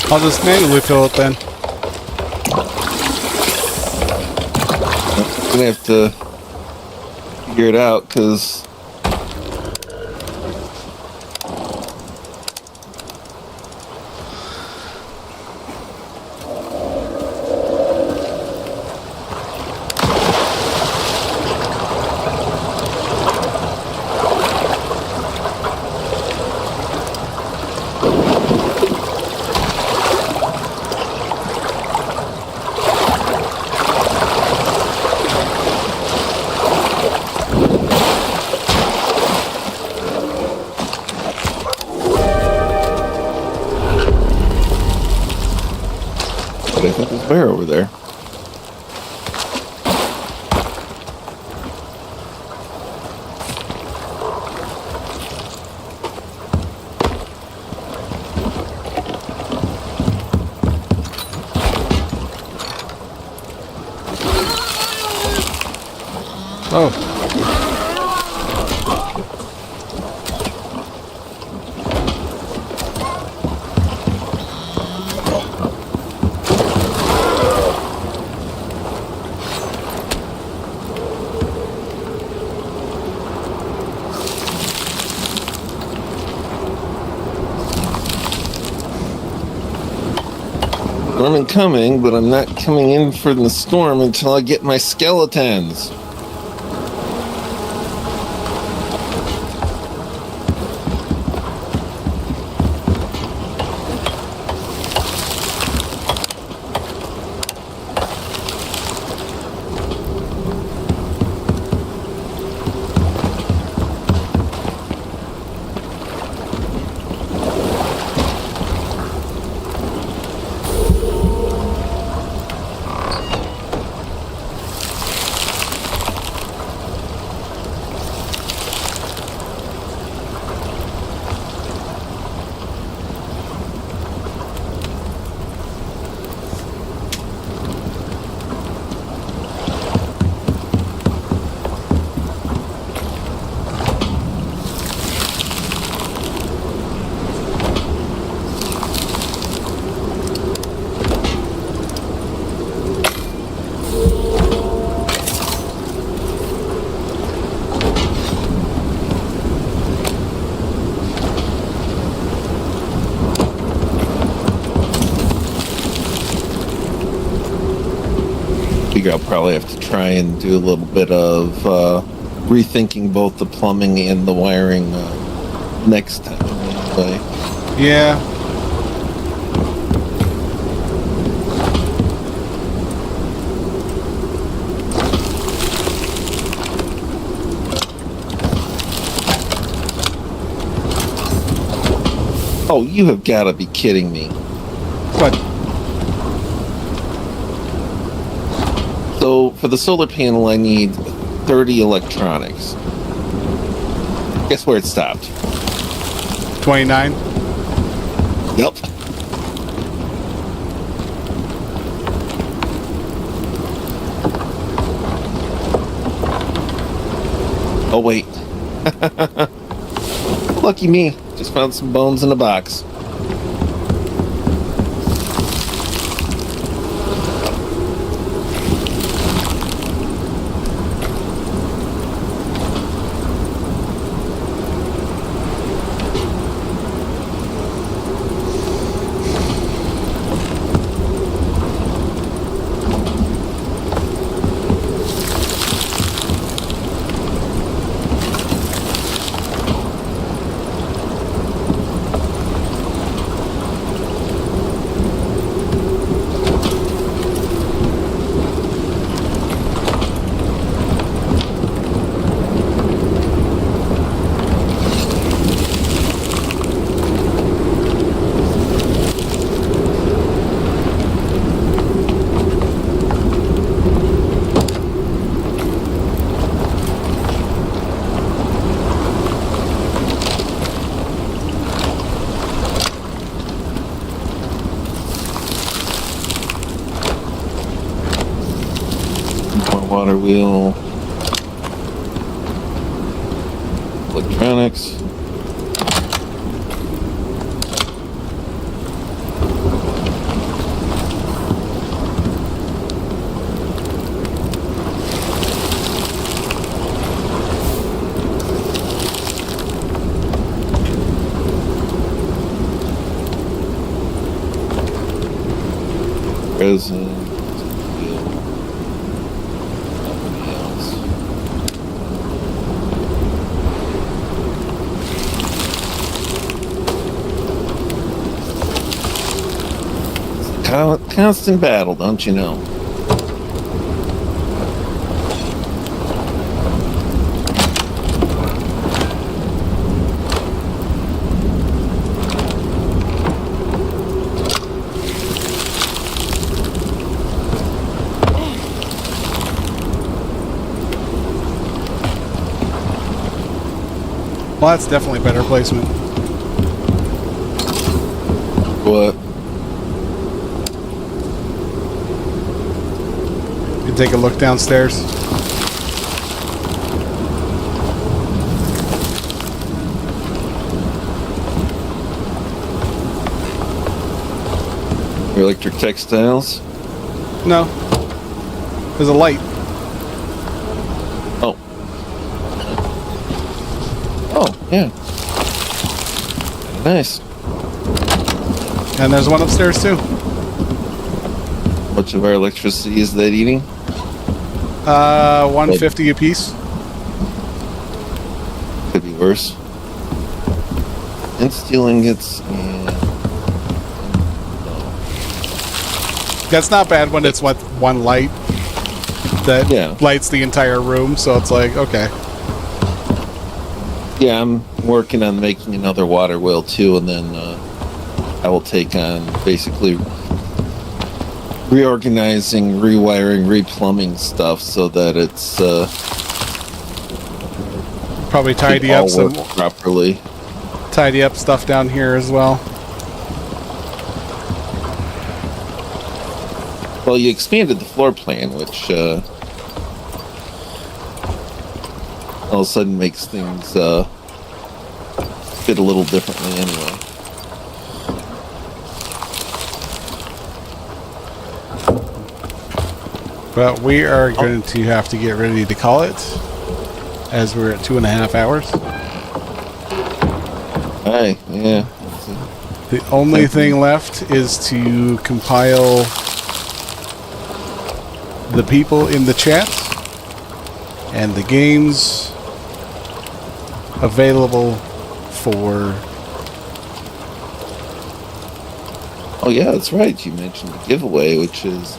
A: I'll just manually fill it then.
B: I'm gonna have to figure it out because I think there's a bear over there.
A: Oh.
B: I'm coming, but I'm not coming in for the storm until I get my skeletons. figure I'll probably have to try and do a little bit of rethinking both the plumbing and the wiring next time. Anyway.
A: Yeah.
B: Oh, you have got to be kidding me.
A: What?
B: So, for the solar panel, I need 30 electronics. Guess where it stopped?
A: 29?
B: Yep. Oh, wait. Lucky me. Just found some bones in a box. Water wheel, electronics. Resin. Constant battle, don't you know?
A: Well, that's definitely better placement.
B: What?
A: You take a look downstairs.
B: Your electric textiles?
A: No. There's a light.
B: Oh. Oh, yeah. Nice.
A: And there's one upstairs too.
B: Much of our electricity is that eating?
A: 150 a piece.
B: Could be worse. And steel ingots and...
A: That's not bad when it's with one light that lights the entire room, so it's like, okay.
B: Yeah, I'm working on making another water wheel too, and then I will take on basically reorganizing, rewiring, replumbing stuff so that it's
A: probably tidy up some
B: properly.
A: Tidy up stuff down here as well.
B: Well, you expanded the floor plan, which all of a sudden makes things fit a little differently anyway.
A: But we are going to have to get ready to call it, as we're at 2.5 hours.
B: Hi, yeah.
A: The only thing left is to compile the people in the chat and the games available for...
B: Oh yeah, that's right. You mentioned the giveaway, which is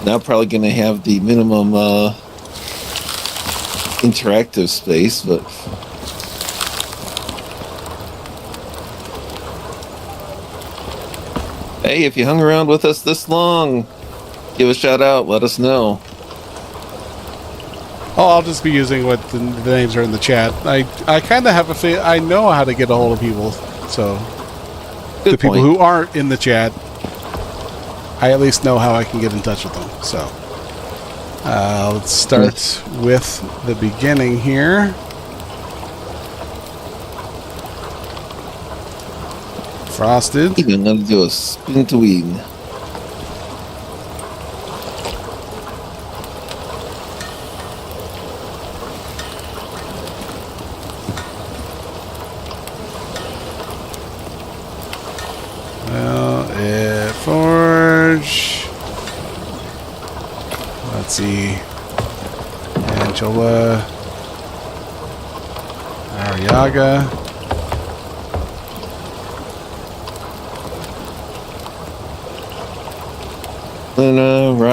B: now probably going to have the minimum interactive space, but hey, if you hung around with us this long, give a shout out. Let us know.
A: Oh, I'll just be using what the names are in the chat. I kind of have a feel. I know how to get a hold of people, so
B: Good
A: the people
B: point.
A: who aren't in the chat, I at least know how I can get in touch with them. So let's start with the beginning here. Frosted.
B: I'm going to do a spin to win.
A: Well, Forge. Let's see. Angela. Ariaga.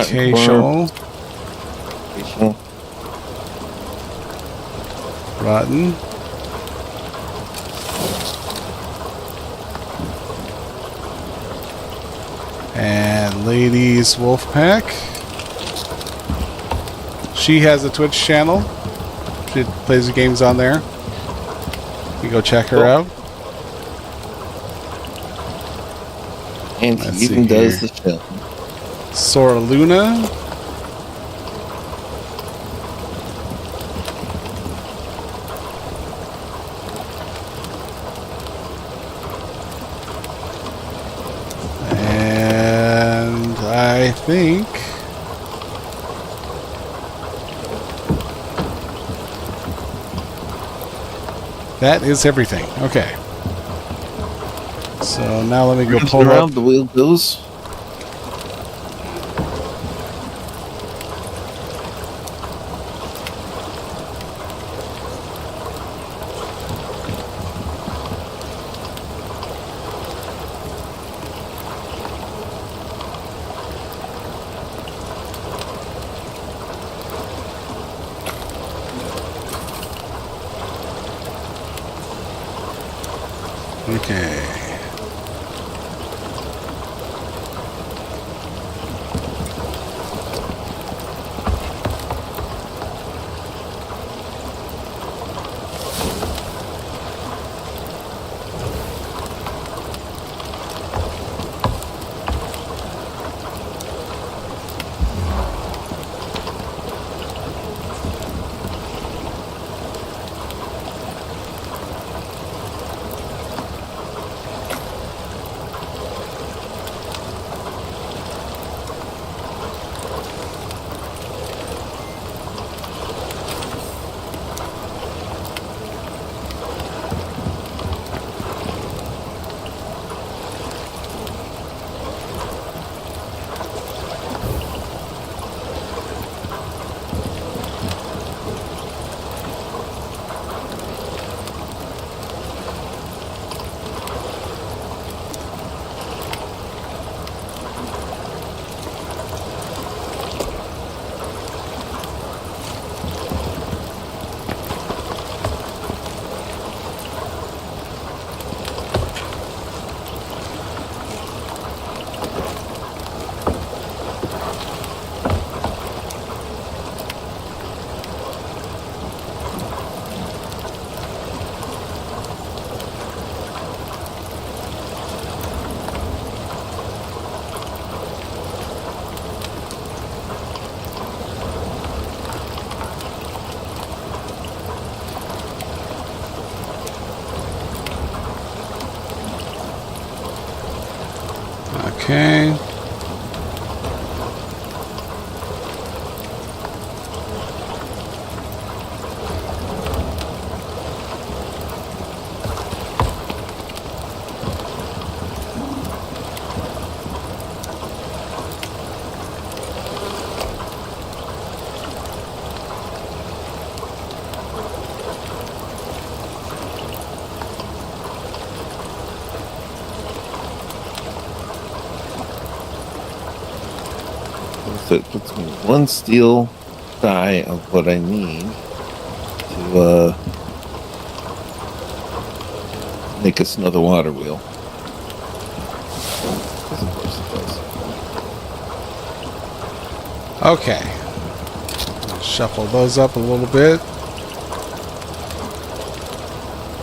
A: Casual. Rotten. And Ladies Wolfpack. She has a Twitch channel. She plays the games on there. You go check her out.
B: And
A: Let's
B: he even
A: see
B: does
A: here.
B: the show.
A: Sora Luna. And I think that is everything. Okay. So now let me go pull
B: around
A: up.
B: the wheel goes.
A: Okay.
B: So it puts me 1 steel die of what I need to make us another water wheel. Of course it does.
A: Okay. Shuffle those up a little bit.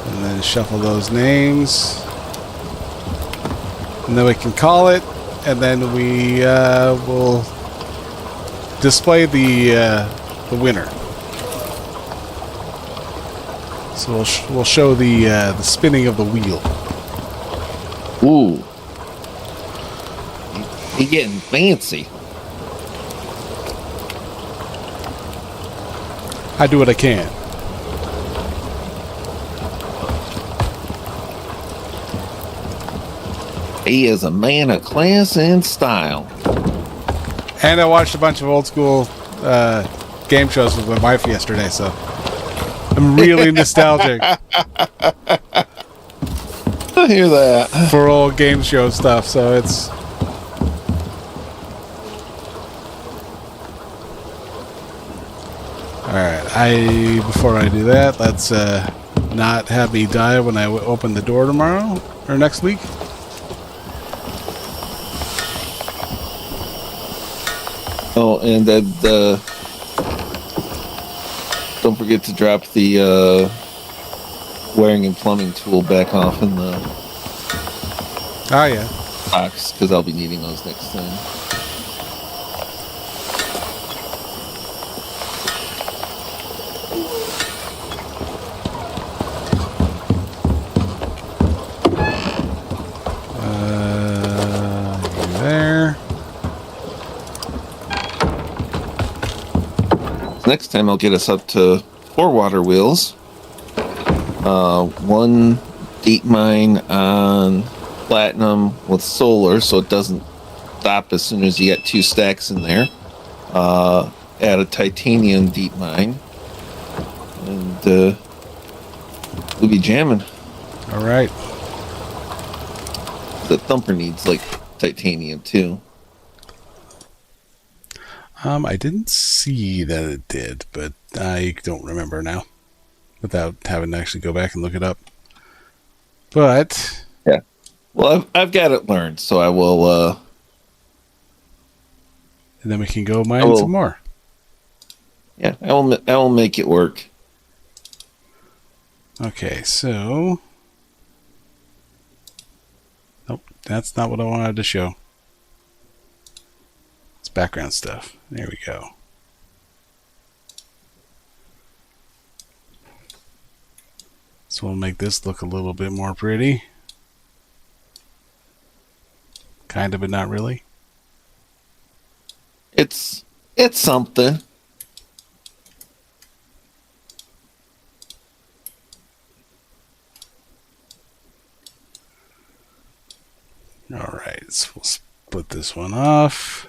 A: And then shuffle those names. And then we can call it. And then we will display the winner. So we'll show the spinning of the wheel.
B: Ooh. You're getting fancy.
A: I do what I can.
B: He is a man of class and style.
A: And I watched a bunch of old school game shows with my wife yesterday, so I'm really nostalgic
B: I hear that.
A: for old game show stuff. So it's all right. Before I do that, let's not have me die when I open the door tomorrow or next week.
B: Oh, and then don't forget to drop the wiring and plumbing tool back off in the
A: Oh yeah.
B: box, because I'll be needing those next time.
A: You there.
B: Next time I'll get us up to 4 water wheels. 1 deep mine on platinum with solar, so it doesn't stop as soon as you get 2 stacks in there. Add a titanium deep mine, and we'll be jamming.
A: All right.
B: The thumper needs like titanium too.
A: I didn't see that it did, but I don't remember now without having to actually go back and look it up. But
B: Yeah. Well, I've got it learned, so I will.
A: and then we can go mine some more.
B: Yeah, I will make it work.
A: Okay, so nope, that's not what I wanted to show. It's background stuff. There we go. So we'll make this look a little bit more pretty. Kind of, but not really.
B: It's something.
A: All right, so we'll split this one off.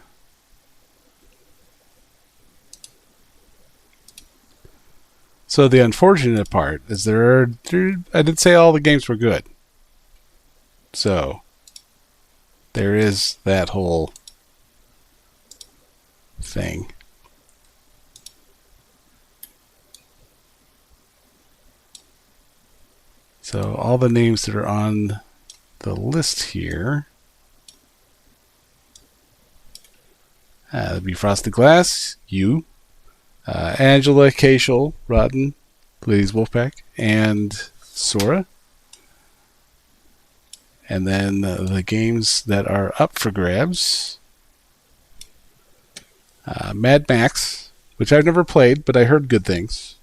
A: So the unfortunate part is I did say all the games were good. So there is that whole thing. So all the names that are on the list here. That'd be Frosted Glass, you, Angela, Cashel, Rotten, Ladies Wolfpack, and Sora. And then the games that are up for grabs. Mad Max, which I've never played, but I heard good things.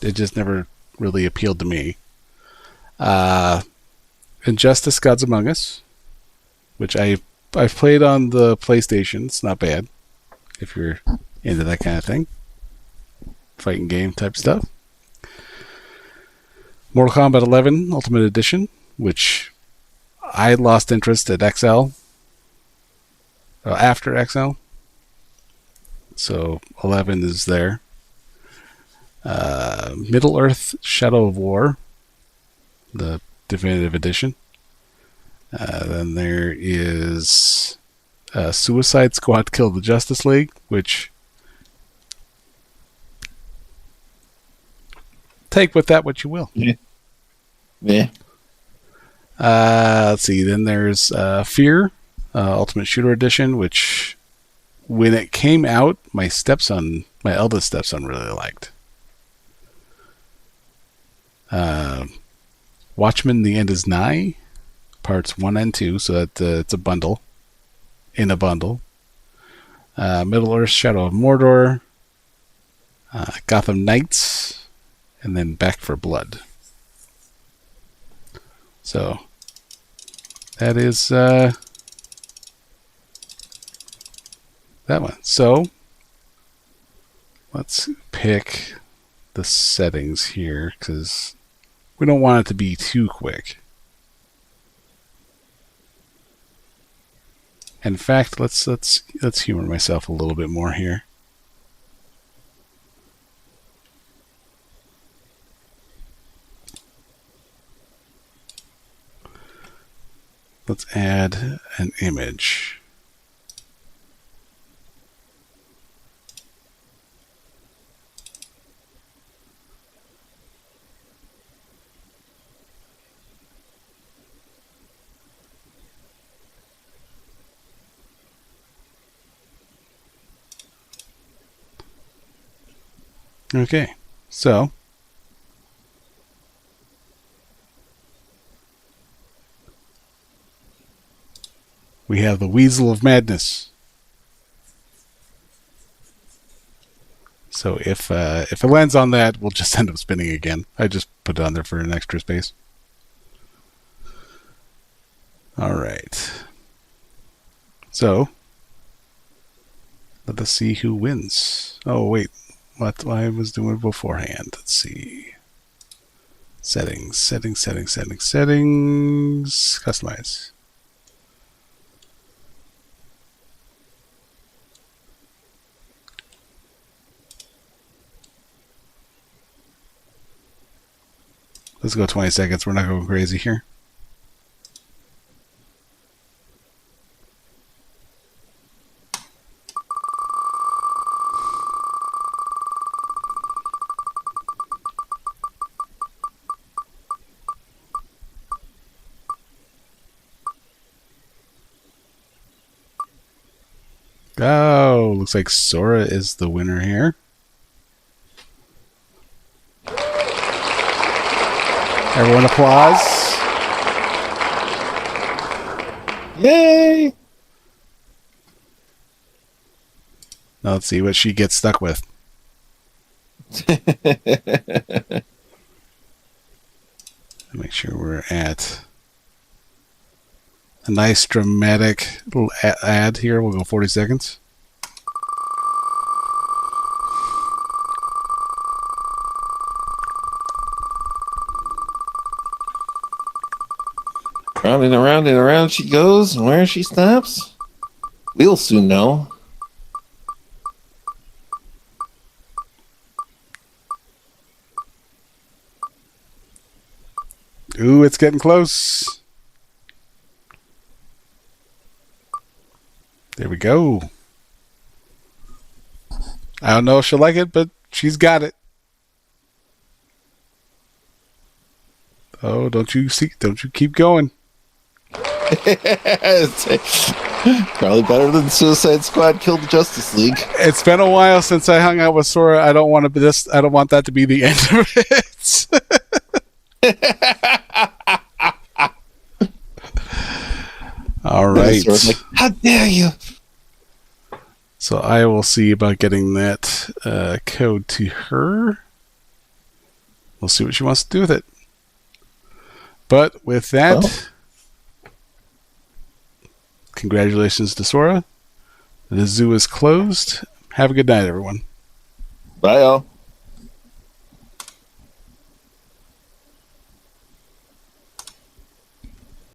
A: It just never really appealed to me. Injustice Gods Among Us, which I've played on the PlayStation. It's not bad if you're into that kind of thing. Fighting game type stuff. Mortal Kombat 11 Ultimate Edition, which I lost interest at XL. After XL. So 11 is there. Middle Earth Shadow of War, the definitive edition. Then there is Suicide Squad killed the Justice League, which take with that what you will.
B: Yeah.
A: Let's see. Then there's Fear, Ultimate Shooter Edition, which when it came out, my eldest stepson really liked. Watchmen: The End Is Nigh, parts 1 and 2, so that it's a bundle. In a bundle. Middle Earth: Shadow of Mordor, Gotham Knights, and then Back for Blood. So that is that one. So let's pick the settings here because we don't want it to be too quick. In fact, let's humor myself a little bit more here. Let's add an image. Okay, so we have the Weasel of Madness. So if it lands on that, we'll just end up spinning again. I just put it on there for an extra space. All right. So let us see who wins. Oh wait, what I was doing beforehand. Let's see. Settings. Customize. Let's go 20 seconds. We're not going crazy here. Oh, looks like Sora is the winner here. Everyone applause.
B: Yay!
A: Now let's see what she gets stuck with. Make sure we're at a nice dramatic little ad here. We'll go 40 seconds.
B: Round and around she goes, and where she stops, we'll soon know.
A: Ooh, it's getting close. There we go. I don't know if she'll like it, but she's got it. Oh, don't you keep going.
B: Probably better than Suicide Squad killed the Justice League.
A: It's been a while since I hung out with Sora. I don't want that to be the end of it. All right.
B: Sora's like, how dare you?
A: So I will see about getting that code to her. We'll see what she wants to do with it. But with that, congratulations to Sora. The zoo is closed. Have a good night, everyone.
B: Bye, all.